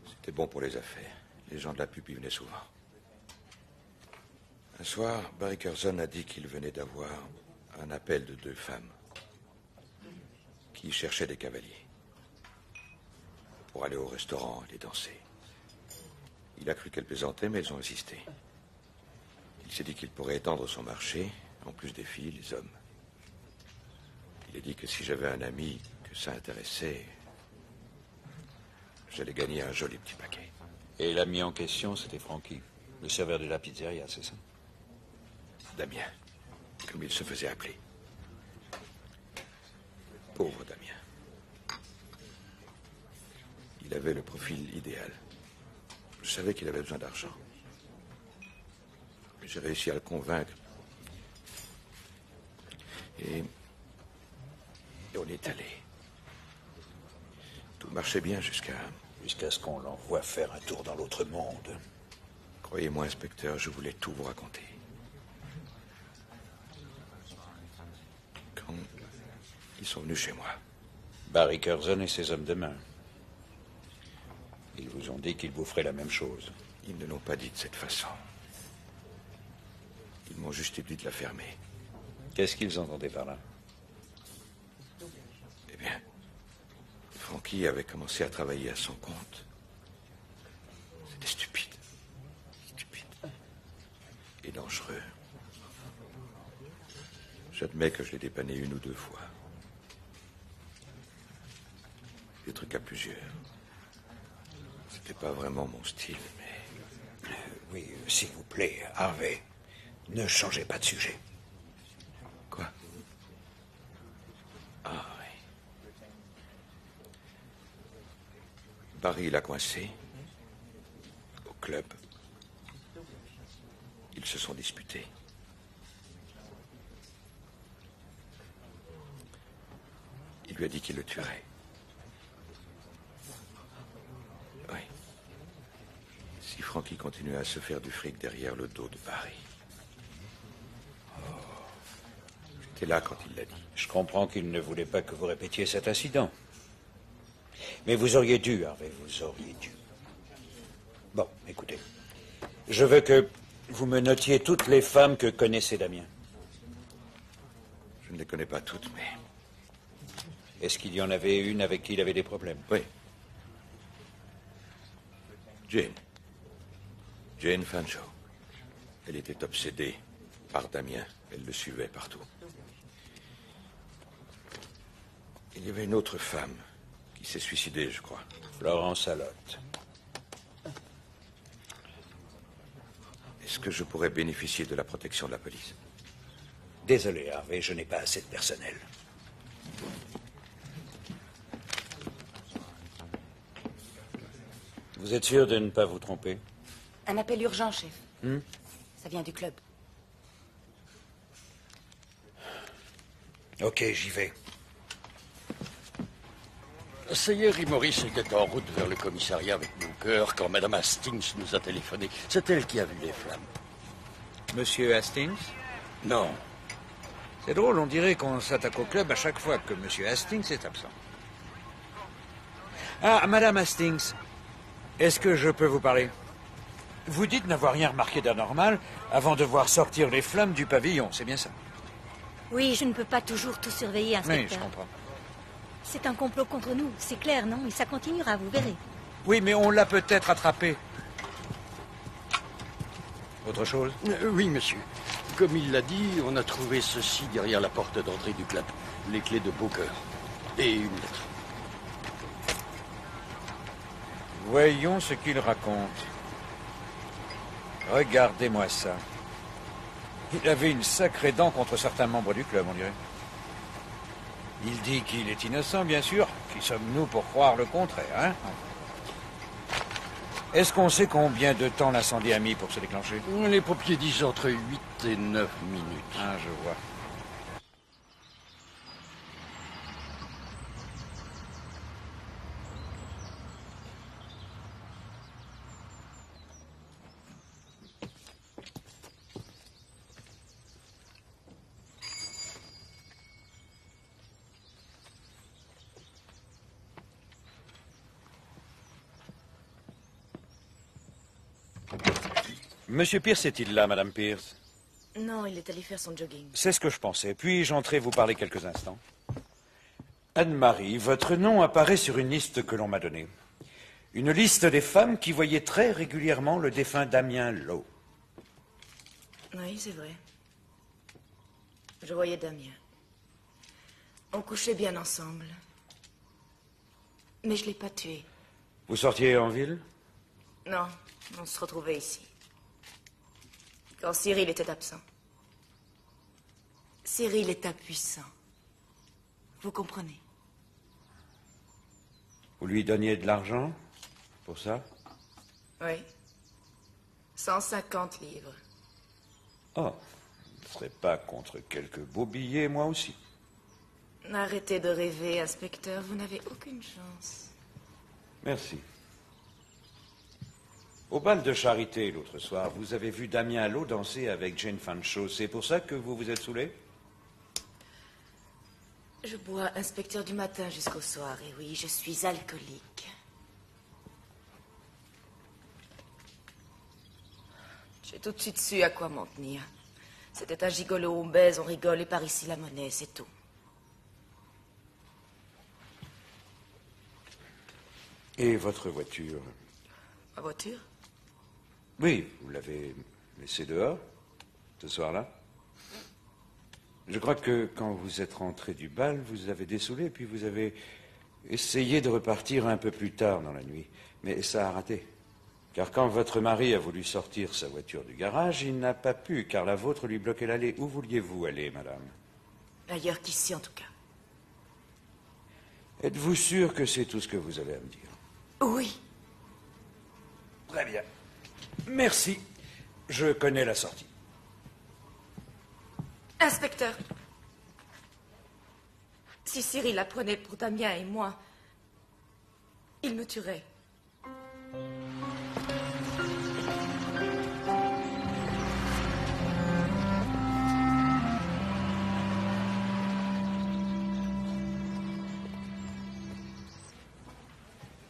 C: C'était bon pour les affaires. Les gens de la pub y venaient souvent. Un soir, Barry Curzon a dit qu'il venait d'avoir un appel de 2 femmes qui cherchaient des cavaliers pour aller au restaurant et danser. Il a cru qu'elles plaisantaient, mais elles ont insisté. Il s'est dit qu'il pourrait étendre son marché, en plus des filles, les hommes. Il a dit que si j'avais un ami que ça intéressait, j'allais gagner un joli petit paquet.
M: Et l'ami en question, c'était Frankie, le serveur de la pizzeria, c'est ça?
C: Damien, comme il se faisait appeler. Pauvre Damien. Il avait le profil idéal. Je savais qu'il avait besoin d'argent. J'ai réussi à le convaincre. Et on est allé. Tout marchait bien jusqu'à
E: ce qu'on l'envoie faire un tour dans l'autre monde.
C: Croyez-moi, inspecteur, je voulais tout vous raconter. Quand ils sont venus chez moi.
M: Barry Curzon et ses hommes de main. Ils vous ont dit qu'ils vous feraient la même chose.
C: Ils ne l'ont pas dit de cette façon. Ils m'ont juste dit de la fermer.
M: Qu'est-ce qu'ils entendaient par là?
C: Eh bien, Frankie avait commencé à travailler à son compte. C'était stupide. Stupide. Et dangereux. J'admets que je l'ai dépanné 1 ou 2 fois. Des trucs à plusieurs. C'était pas vraiment mon style, mais...
E: Oui, s'il vous plaît, Harvey, ne changez pas de sujet.
C: Quoi? Ah, oui. Barry l'a coincé. Au club. Ils se sont disputés. Il lui a dit qu'il le tuerait. Oui. Si Frankie continuait à se faire du fric derrière le dos de Barry. J'étais là quand il l'a dit.
M: Je comprends qu'il ne voulait pas que vous répétiez cet incident. Mais vous auriez dû, Harvey, vous auriez dû. Bon, écoutez. Je veux que vous me notiez toutes les femmes que connaissait Damien.
C: Je ne les connais pas toutes, mais...
M: Est-ce qu'il y en avait une avec qui il avait des problèmes?
C: Oui. Jane. Jane Fancho. Elle était obsédée par Damien. Elle le suivait partout. Il y avait une autre femme Il s'est suicidé, je crois.
M: Florence Alotte.
C: Est-ce que je pourrais bénéficier de la protection de la police?
M: Désolé, Harvey, je n'ai pas assez de personnel. Vous êtes sûr de ne pas vous tromper?
R: Un appel urgent, chef.
M: Hmm?
R: Ça vient du club.
M: Ok, j'y vais.
G: Sayeri Morris était en route vers le commissariat avec Booker quand Madame Hastings nous a téléphoné. C'est elle qui a vu les flammes.
M: Monsieur Hastings?
G: Non.
M: C'est drôle, on dirait qu'on s'attaque au club à chaque fois que Monsieur Hastings est absent. Ah, Madame Hastings, est-ce que je peux vous parler? Vous dites n'avoir rien remarqué d'anormal avant de voir sortir les flammes du pavillon, c'est bien ça?
I: Oui, je ne peux pas toujours tout surveiller, inspecteur.
M: Oui, je comprends.
I: C'est un complot contre nous, c'est clair, non? Et ça continuera, vous verrez.
M: Oui, mais on l'a peut-être attrapé. Autre chose?
G: Oui, monsieur. Comme il l'a dit, on a trouvé ceci derrière la porte d'entrée du club. Les clés de Booker. Et une lettre.
M: Voyons ce qu'il raconte. Regardez-moi ça. Il avait une sacrée dent contre certains membres du club, on dirait. Il dit qu'il est innocent, bien sûr. Qui sommes-nous pour croire le contraire, hein? Est-ce qu'on sait combien de temps l'incendie a mis pour se déclencher?
G: Les pompiers disent entre 8 et 9 minutes.
M: Ah, je vois. Monsieur Pierce est-il là, Madame Pierce?
V: Non, il est allé faire son jogging.
M: C'est ce que je pensais. Puis-je entrer vous parler quelques instants? Anne-Marie, votre nom apparaît sur une liste que l'on m'a donnée. Une liste des femmes qui voyaient très régulièrement le défunt Damien Lowe.
V: Oui, c'est vrai. Je voyais Damien. On couchait bien ensemble. Mais je ne l'ai pas tué.
M: Vous sortiez en ville?
V: Non, on se retrouvait ici. Quand Cyril était absent. Cyril est impuissant. Vous comprenez?
M: Vous lui donniez de l'argent pour ça?
V: Oui. 150 livres.
M: Oh, je ne serais pas contre quelques beaux billets, moi aussi.
V: Arrêtez de rêver, inspecteur. Vous n'avez aucune chance.
M: Merci. Au bal de charité, l'autre soir, vous avez vu Damien Lowe danser avec Jane Fancho. C'est pour ça que vous vous êtes saoulé?
V: Je bois, inspecteur, du matin jusqu'au soir. Et oui, je suis alcoolique. J'ai tout de suite su à quoi m'en tenir. C'était un gigolo, on baise, on rigole, et par ici la monnaie, c'est tout.
M: Et votre voiture?
V: Ma voiture?
M: Oui, vous l'avez laissée dehors, ce soir-là. Je crois que quand vous êtes rentré du bal, vous avez dessoulé, puis vous avez essayé de repartir un peu plus tard dans la nuit. Mais ça a raté. Car quand votre mari a voulu sortir sa voiture du garage, il n'a pas pu, car la vôtre lui bloquait l'allée. Où vouliez-vous aller, madame?
V: Ailleurs qu'ici, en tout cas.
M: Êtes-vous sûr que c'est tout ce que vous avez à me dire?
V: Oui.
M: Très bien. Merci. Je connais la sortie.
V: Inspecteur, si Cyril la prenait pour Damien et moi, il me tuerait.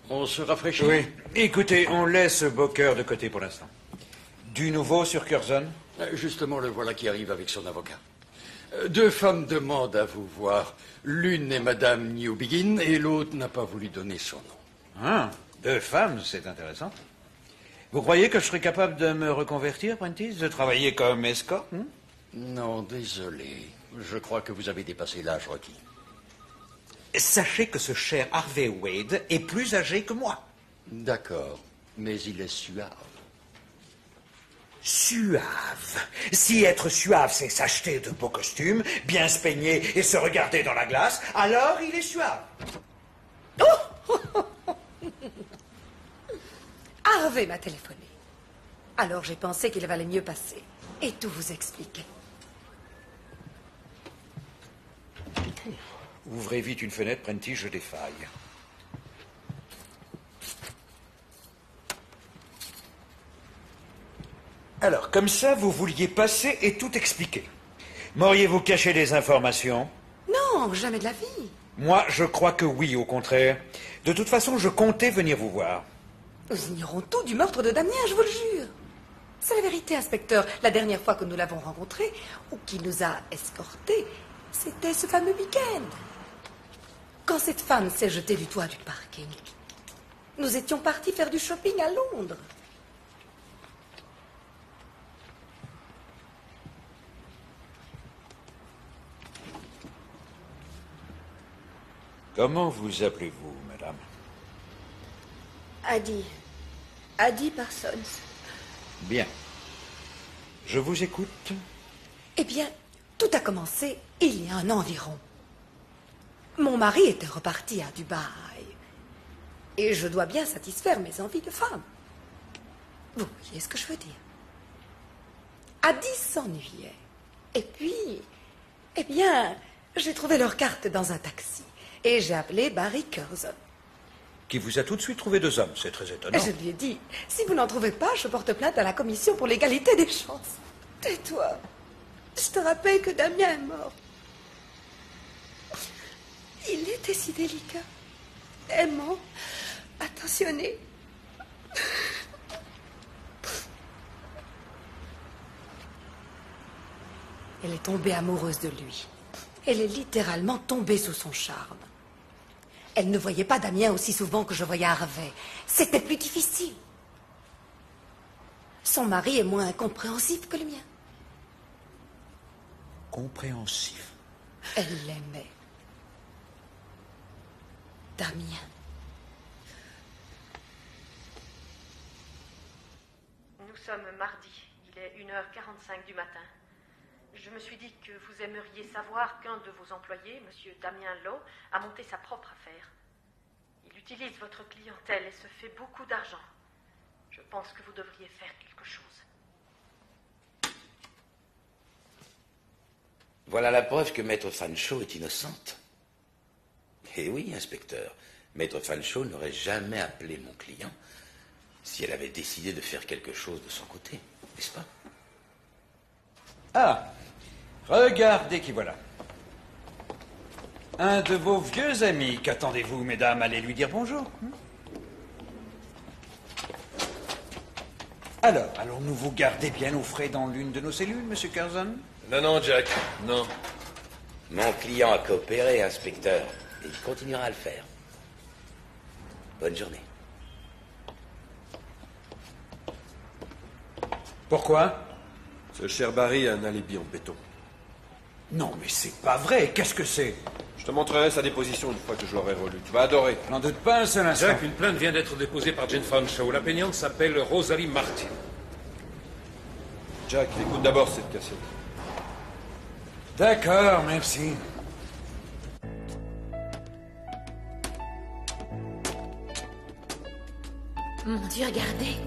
G: On se rafraîchit?
M: Oui. Écoutez, on laisse Booker de côté pour l'instant. Du nouveau sur Curzon?
G: Justement, le voilà qui arrive avec son avocat. Deux femmes demandent à vous voir. L'une est Madame Newbegin et l'autre n'a pas voulu donner son nom.
M: Ah, deux femmes, c'est intéressant. Vous croyez que je serais capable de me reconvertir, Prentice, de travailler comme escorte?
G: Non, désolé. Je crois que vous avez dépassé l'âge requis.
M: Sachez que ce cher Harvey Wade est plus âgé que moi.
G: D'accord, mais il est suave.
M: Suave. Si être suave, c'est s'acheter de beaux costumes, bien se peigner et se regarder dans la glace, alors il est suave.
B: Harvey m'a téléphoné. Alors j'ai pensé qu'il valait mieux passer et tout vous expliquer.
M: Ouvrez vite une fenêtre, Prentice, je défaille. Alors, comme ça, vous vouliez passer et tout expliquer. M'auriez-vous caché des informations?
B: Non, jamais de la vie.
M: Moi, je crois que oui, au contraire. De toute façon, je comptais venir vous voir.
B: Nous ignorons tout du meurtre de Damien, je vous le jure. C'est la vérité, inspecteur. La dernière fois que nous l'avons rencontré, ou qui nous a escortés, c'était ce fameux week-end. Quand cette femme s'est jetée du toit du parking, nous étions partis faire du shopping à Londres.
M: Comment vous appelez-vous, madame?
V: Addie. Addie Parsons.
M: Bien. Je vous écoute.
B: Eh bien, tout a commencé il y a un an environ. Mon mari était reparti à Dubaï. Et je dois bien satisfaire mes envies de femme. Vous voyez ce que je veux dire? Addie s'ennuyait. Et puis, eh bien, j'ai trouvé leur carte dans un taxi. Et j'ai appelé Barry Curzon.
M: Qui vous a tout de suite trouvé 2 hommes, c'est très étonnant.
B: Je lui ai dit, si vous n'en trouvez pas, je porte plainte à la commission pour l'égalité des chances. Tais-toi. Je te rappelle que Damien est mort. Il était si délicat, aimant, attentionné. Elle est tombée amoureuse de lui. Elle est littéralement tombée sous son charme. Elle ne voyait pas Damien aussi souvent que je voyais Harvey. C'était plus difficile. Son mari est moins compréhensif que le mien.
M: Compréhensif.
B: Elle l'aimait. Damien.
L: Nous sommes mardi. Il est 1h45 du matin. Je me suis dit que vous aimeriez savoir qu'un de vos employés, M. Damien Lowe, a monté sa propre affaire. Il utilise votre clientèle et se fait beaucoup d'argent. Je pense que vous devriez faire quelque chose.
A: Voilà la preuve que Maître Fanchot est innocente. Eh oui, inspecteur, Maître Fanchot n'aurait jamais appelé mon client si elle avait décidé de faire quelque chose de son côté, n'est-ce pas?
M: Ah, regardez qui voilà. Un de vos vieux amis. Qu'attendez-vous, mesdames? Allez lui dire bonjour. Alors, allons-nous vous garder bien au frais dans l'une de nos cellules, monsieur Curzon?
O: Non, non, Jack, non.
A: Mon client a coopéré, inspecteur, et il continuera à le faire. Bonne journée.
M: Pourquoi?
O: Ce cher Barry a un alibi en béton.
M: Non, mais c'est pas vrai. Qu'est-ce que c'est?
O: Je te montrerai sa déposition une fois que je l'aurai relue. Tu vas adorer.
M: N'en doute pas un seul instant.
P: Jack, une plainte vient d'être déposée par Jane Fanshawe. La plaignante s'appelle Rosalie Martin.
O: Jack, écoute d'abord cette cassette.
M: D'accord, merci.
J: Mon Dieu, regardez.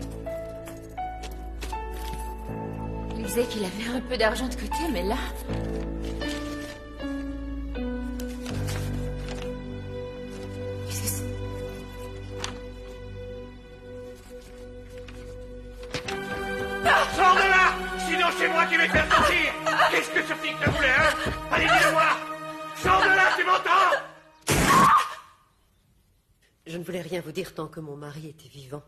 J: Il disait qu'il avait un peu d'argent de côté, mais là... Qu'est-ce que c'est?
T: Sors de là! Sinon c'est moi qui vais te faire sortir! Qu'est-ce que ce flic te voulait, hein? Allez, dis-le-moi! Sors de là, tu m'entends?
U: Je ne voulais rien vous dire tant que mon mari était vivant.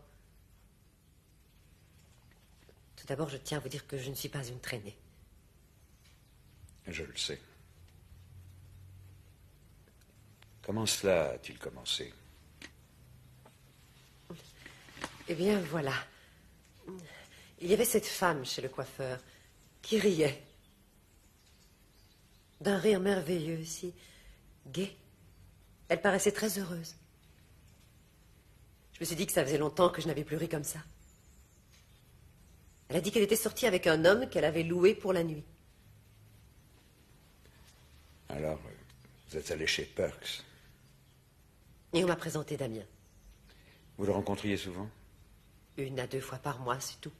U: Tout d'abord, je tiens à vous dire que je ne suis pas une traînée.
M: Je le sais. Comment cela a-t-il commencé?
U: Eh bien, voilà. Il y avait cette femme chez le coiffeur qui riait. D'un rire merveilleux, si gai. Elle paraissait très heureuse. Je me suis dit que ça faisait longtemps que je n'avais plus ri comme ça. Elle a dit qu'elle était sortie avec un homme qu'elle avait loué pour la nuit.
M: Alors, vous êtes allé chez Perks.
U: Et on m'a présenté Damien.
M: Vous le rencontriez souvent?
U: 1 à 2 fois par mois, c'est tout.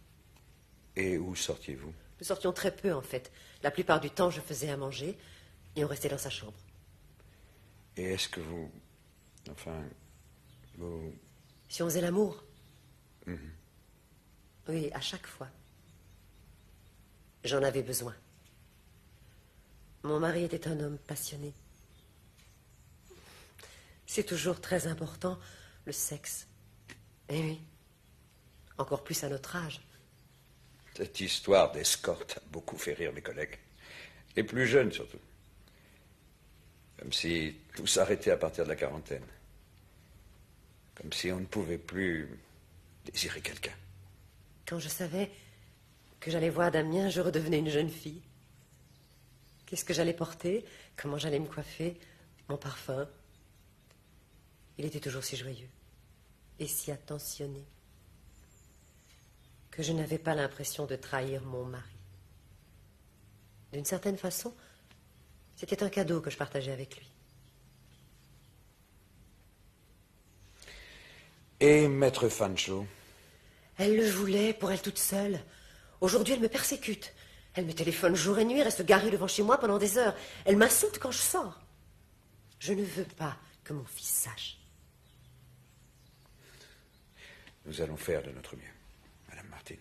M: Et où sortiez-vous?
U: Nous sortions très peu, en fait. La plupart du temps, je faisais à manger et on restait dans sa chambre.
M: Et est-ce que vous... Enfin... Vous...
U: Si on faisait l'amour?
M: Mhm.
U: Oui, à chaque fois. J'en avais besoin. Mon mari était un homme passionné. C'est toujours très important, le sexe. Eh oui. Encore plus à notre âge.
M: Cette histoire d'escorte a beaucoup fait rire mes collègues. Les plus jeunes, surtout. Comme si tout s'arrêtait à partir de la quarantaine. Comme si on ne pouvait plus désirer quelqu'un.
U: Quand je savais que j'allais voir Damien, je redevenais une jeune fille. Qu'est-ce que j'allais porter? Comment j'allais me coiffer? Mon parfum? Il était toujours si joyeux et si attentionné que je n'avais pas l'impression de trahir mon mari. D'une certaine façon, c'était un cadeau que je partageais avec lui.
M: Et Maître Fancho?
U: Elle le voulait pour elle toute seule. Aujourd'hui, elle me persécute. Elle me téléphone jour et nuit, reste garée devant chez moi pendant des heures. Elle m'insulte quand je sors. Je ne veux pas que mon fils sache.
M: Nous allons faire de notre mieux, Madame Martin.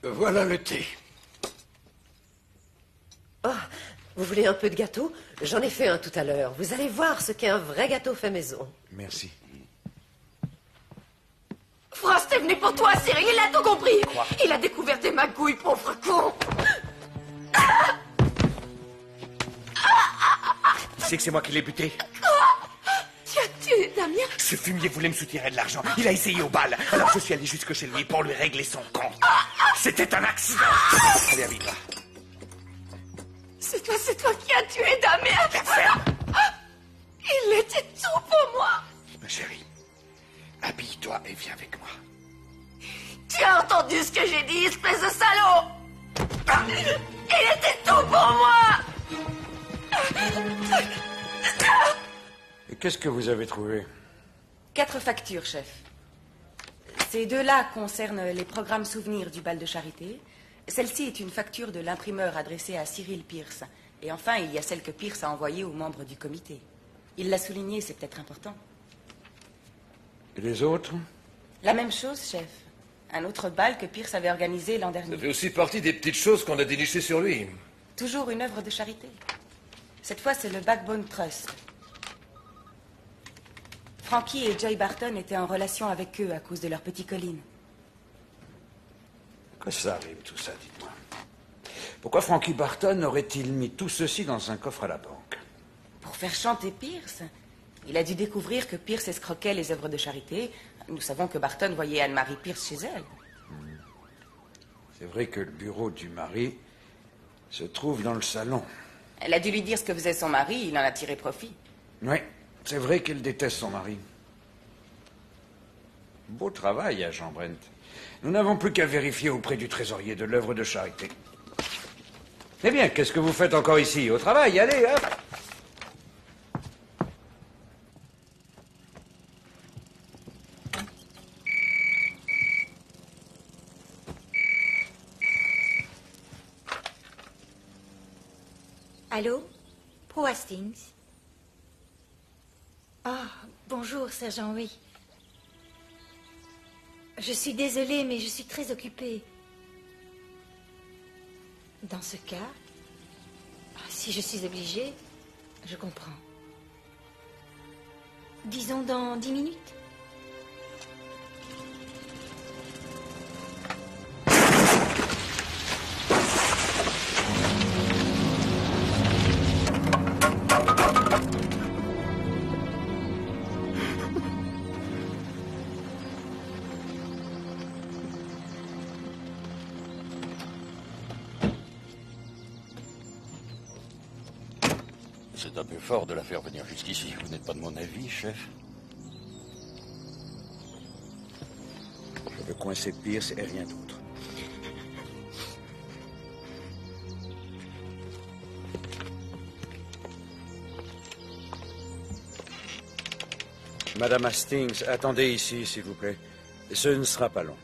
G: Voilà le thé.
U: Oh, vous voulez un peu de gâteau? J'en ai fait un tout à l'heure. Vous allez voir ce qu'est un vrai gâteau fait maison.
M: Merci.
V: Frost est venu pour toi, Cyril, il a tout compris. Il a découvert tes magouilles, pauvre con.
T: Tu sais que c'est moi qui l'ai buté?
V: Tu as tué Damien?
T: Ce fumier voulait me soutirer de l'argent. Il a essayé au bal. Alors je suis allé jusque chez lui pour lui régler son compte. C'était un accident. Allez, habille-toi.
V: C'est toi qui as tué Damien. Il était tout pour moi.
T: Ma chérie, habille-toi et viens avec moi.
V: Tu as entendu ce que j'ai dit, espèce de salaud. Il était tout pour moi.
M: Et qu'est-ce que vous avez trouvé?
R: 4 factures, chef. Ces 2-là concernent les programmes souvenirs du bal de charité. Celle-ci est une facture de l'imprimeur adressée à Cyril Pierce. Et enfin, il y a celle que Pierce a envoyée aux membres du comité. Il l'a souligné, c'est peut-être important.
M: Et les autres?
R: La même chose, chef. Un autre bal que Pierce avait organisé l'an dernier.
O: Ça fait aussi partie des petites choses qu'on a dénichées sur lui.
R: Toujours une œuvre de charité. Cette fois, c'est le Backbone Trust. Frankie et Joy Barton étaient en relation avec eux à cause de leur petit Colin.
M: Que ça arrive, tout ça, dites-moi. Pourquoi Frankie Barton aurait-il mis tout ceci dans un coffre à la banque?
R: Pour faire chanter Pierce. Il a dû découvrir que Pierce escroquait les œuvres de charité. Nous savons que Barton voyait Anne-Marie Pierce chez elle.
M: C'est vrai que le bureau du mari se trouve dans le salon.
R: Elle a dû lui dire ce que faisait son mari, il en a tiré profit.
M: Oui, c'est vrai qu'elle déteste son mari. Beau travail, agent Brent. Nous n'avons plus qu'à vérifier auprès du trésorier de l'œuvre de charité. Eh bien, qu'est-ce que vous faites encore ici? Au travail, allez, hop!
I: Allô? Pro Hastings? Ah, bonjour, sergent, oui. Je suis désolée, mais je suis très occupée. Dans ce cas, si je suis obligée, je comprends. Disons dans 10 minutes.
G: C'est un peu fort de la faire venir jusqu'ici. Vous n'êtes pas de mon avis, chef?
M: Je veux coincer Pierce et rien d'autre. Madame Hastings, attendez ici, s'il vous plaît. Ce ne sera pas long.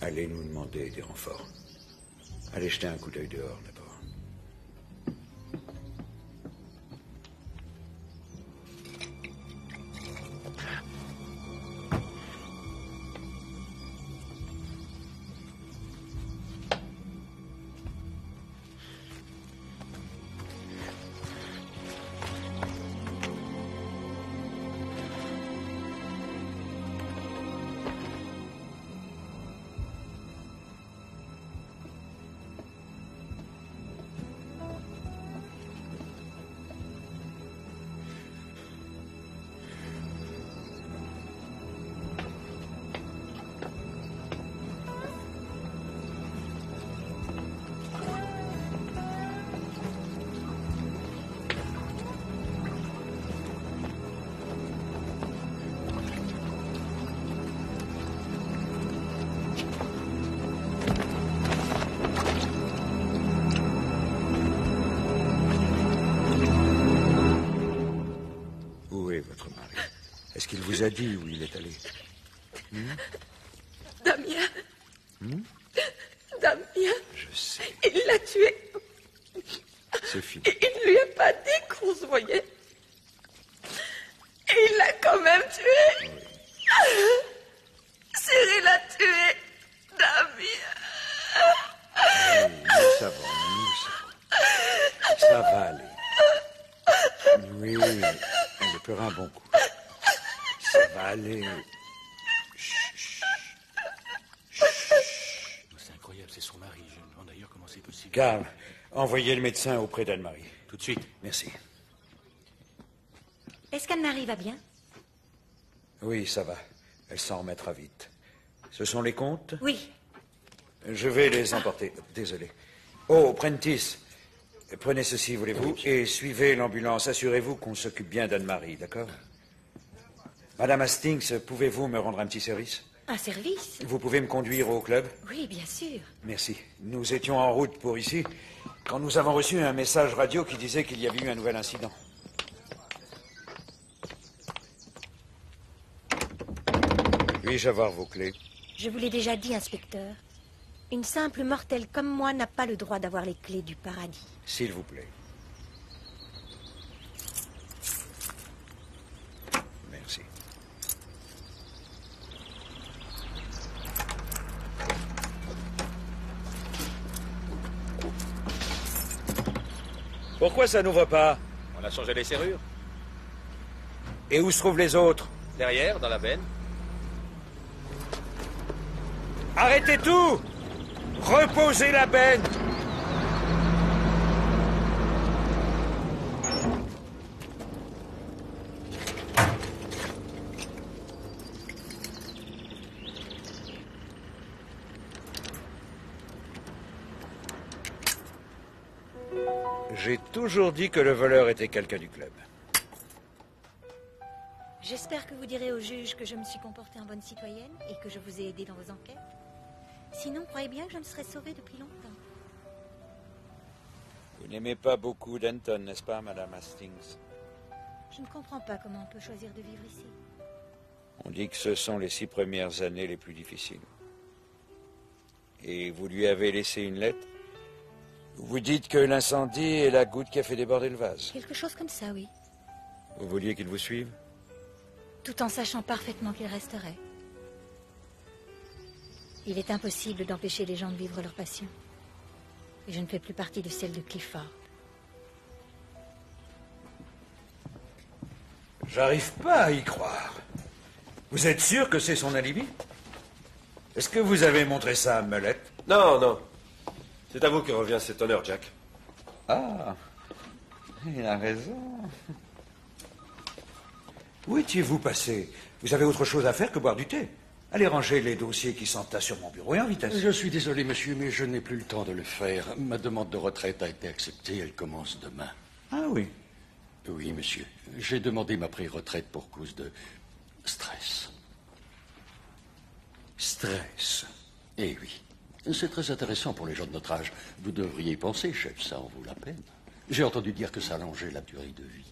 M: Allez nous demander des renforts. Allez jeter un coup d'œil dehors, d'abord. Est-ce qu'il vous a dit où il est allé?
B: Damien. Damien.
M: Je sais.
B: Il l'a tué.
M: C'est fini.
B: Il ne lui a pas dit qu'on se voyait. Et il l'a quand même tué. Cyril l'a tué. Damien.
M: Nous savons, nous savons. Ça va aller. Oui, elle fera un bon coup. Ça va aller.
T: C'est incroyable, c'est son mari. Je me demande d'ailleurs comment c'est possible.
M: Karl, envoyez le médecin auprès d'Anne-Marie.
T: Tout de suite.
M: Merci.
I: Est-ce qu'Anne-Marie va bien?
M: Oui, ça va. Elle s'en remettra vite. Ce sont les comptes?
I: Oui.
M: Je vais les emporter. Désolé. Oh, Prentice, prenez ceci, voulez-vous, et suivez l'ambulance. Assurez-vous qu'on s'occupe bien d'Anne-Marie, d'accord? Madame Hastings, pouvez-vous me rendre un petit service?
I: Un service?
M: Vous pouvez me conduire au club?
I: Oui, bien sûr.
M: Merci. Nous étions en route pour ici quand nous avons reçu un message radio qui disait qu'il y avait eu un nouvel incident. Puis-je avoir vos clés?
I: Je vous l'ai déjà dit, inspecteur. Une simple mortelle comme moi n'a pas le droit d'avoir les clés du paradis.
M: S'il vous plaît. Merci. Pourquoi ça n'ouvre pas?
H: On a changé les serrures.
M: Et où se trouvent les autres?
H: Derrière, dans la benne.
M: Arrêtez tout! Reposez la benne! J'ai toujours dit que le voleur était quelqu'un du club.
I: J'espère que vous direz au juge que je me suis comportée en bonne citoyenne et que je vous ai aidé dans vos enquêtes. Sinon, croyez bien que je me serais sauvée depuis longtemps.
M: Vous n'aimez pas beaucoup Denton, n'est-ce pas, Madame Hastings?
I: Je ne comprends pas comment on peut choisir de vivre ici.
M: On dit que ce sont les 6 premières années les plus difficiles. Et vous lui avez laissé une lettre? Vous dites que l'incendie est la goutte qui a fait déborder le vase.
I: Quelque chose comme ça, oui.
M: Vous vouliez qu'il vous suive?
I: Tout en sachant parfaitement qu'il resterait. Il est impossible d'empêcher les gens de vivre leur passion. Et je ne fais plus partie de celle de Clifford.
M: J'arrive pas à y croire. Vous êtes sûr que c'est son alibi? Est-ce que vous avez montré ça à Mullett?
K: Non, non. C'est à vous que revient cet honneur, Jack.
M: Ah, il a raison. Où étiez-vous passé? Vous avez autre chose à faire que boire du thé. Allez ranger les dossiers qui s'entassent sur mon bureau et en vitesse.
G: Je suis désolé, monsieur, mais je n'ai plus le temps de le faire. Ma demande de retraite a été acceptée. Elle commence demain.
M: Ah oui?
G: Oui, monsieur. J'ai demandé ma pré-retraite pour cause de stress.
M: Stress?
G: Eh oui. C'est très intéressant pour les gens de notre âge. Vous devriez y penser, chef, ça en vaut la peine. J'ai entendu dire que ça allongeait la durée de vie.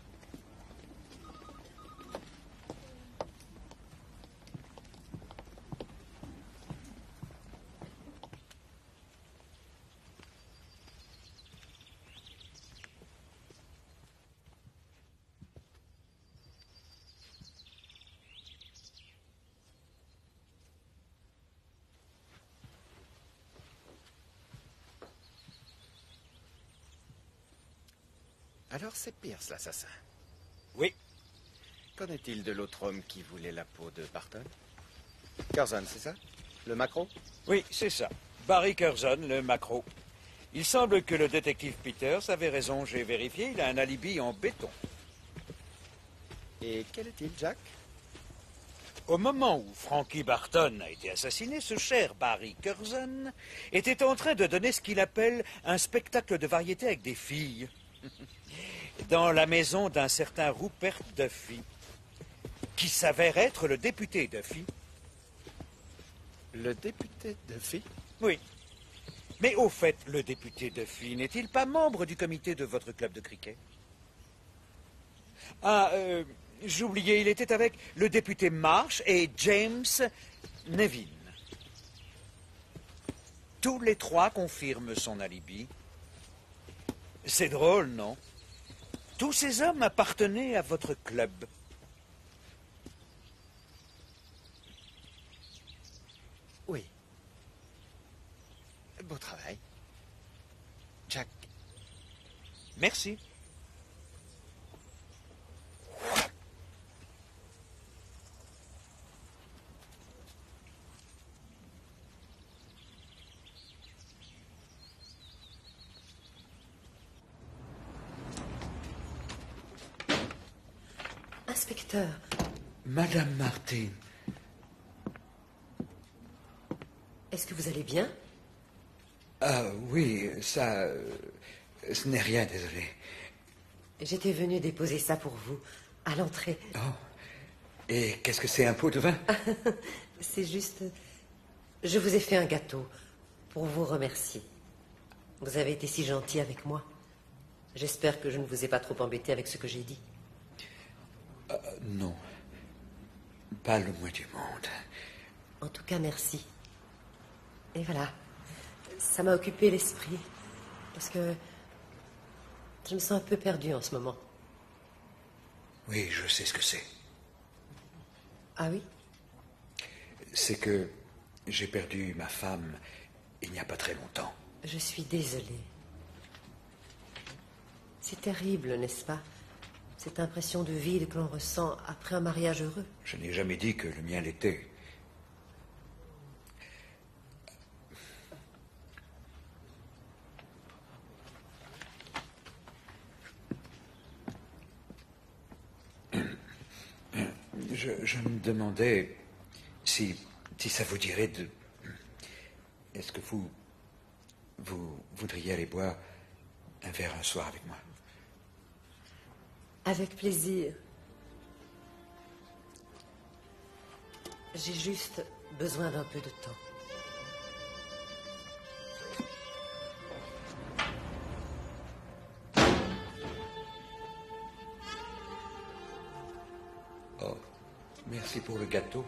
F: Alors c'est Pierce, l'assassin.
T: Oui.
F: Qu'en est-il de l'autre homme qui voulait la peau de Barton? Curzon, c'est ça? Le macro?
T: Oui, c'est ça. Barry Curzon, le macro. Il semble que le détective Peters avait raison, j'ai vérifié, il a un alibi en béton.
F: Et quel est-il, Jack?
T: Au moment où Frankie Barton a été assassiné, ce cher Barry Curzon était en train de donner ce qu'il appelle un spectacle de variété avec des filles. Dans la maison d'un certain Rupert Duffy, qui s'avère être le député Duffy.
F: Le député Duffy?
T: Oui. Mais au fait, le député Duffy n'est-il pas membre du comité de votre club de cricket? Ah, j'oubliais, il était avec le député Marsh et James Nevin. Tous les trois confirment son alibi. C'est drôle, non? Tous ces hommes appartenaient à votre club.
F: Oui. Beau travail. Jack.
T: Merci.
U: Inspecteur.
M: Madame Martin.
U: Est-ce que vous allez bien?
M: Ah oui, ça... ce n'est rien, désolé.
U: J'étais venue déposer ça pour vous, à l'entrée.
M: Oh. Et qu'est-ce que c'est, un pot de vin?
U: C'est juste... Je vous ai fait un gâteau pour vous remercier. Vous avez été si gentil avec moi. J'espère que je ne vous ai pas trop embêté avec ce que j'ai dit.
M: Non. Pas le moins du monde.
U: En tout cas, merci. Et voilà. Ça m'a occupé l'esprit. Parce que je me sens un peu perdue en ce moment.
M: Oui, je sais ce que c'est.
U: Ah oui?
M: C'est que j'ai perdu ma femme il n'y a pas très longtemps.
U: Je suis désolée. C'est terrible, n'est-ce pas? Cette impression de vide que l'on ressent après un mariage heureux.
M: Je n'ai jamais dit que le mien l'était. Je me demandais si ça vous dirait de... Est-ce que vous voudriez aller boire un verre un soir avec moi?
U: Avec plaisir. J'ai juste besoin d'un peu de temps.
M: Oh, merci pour le gâteau.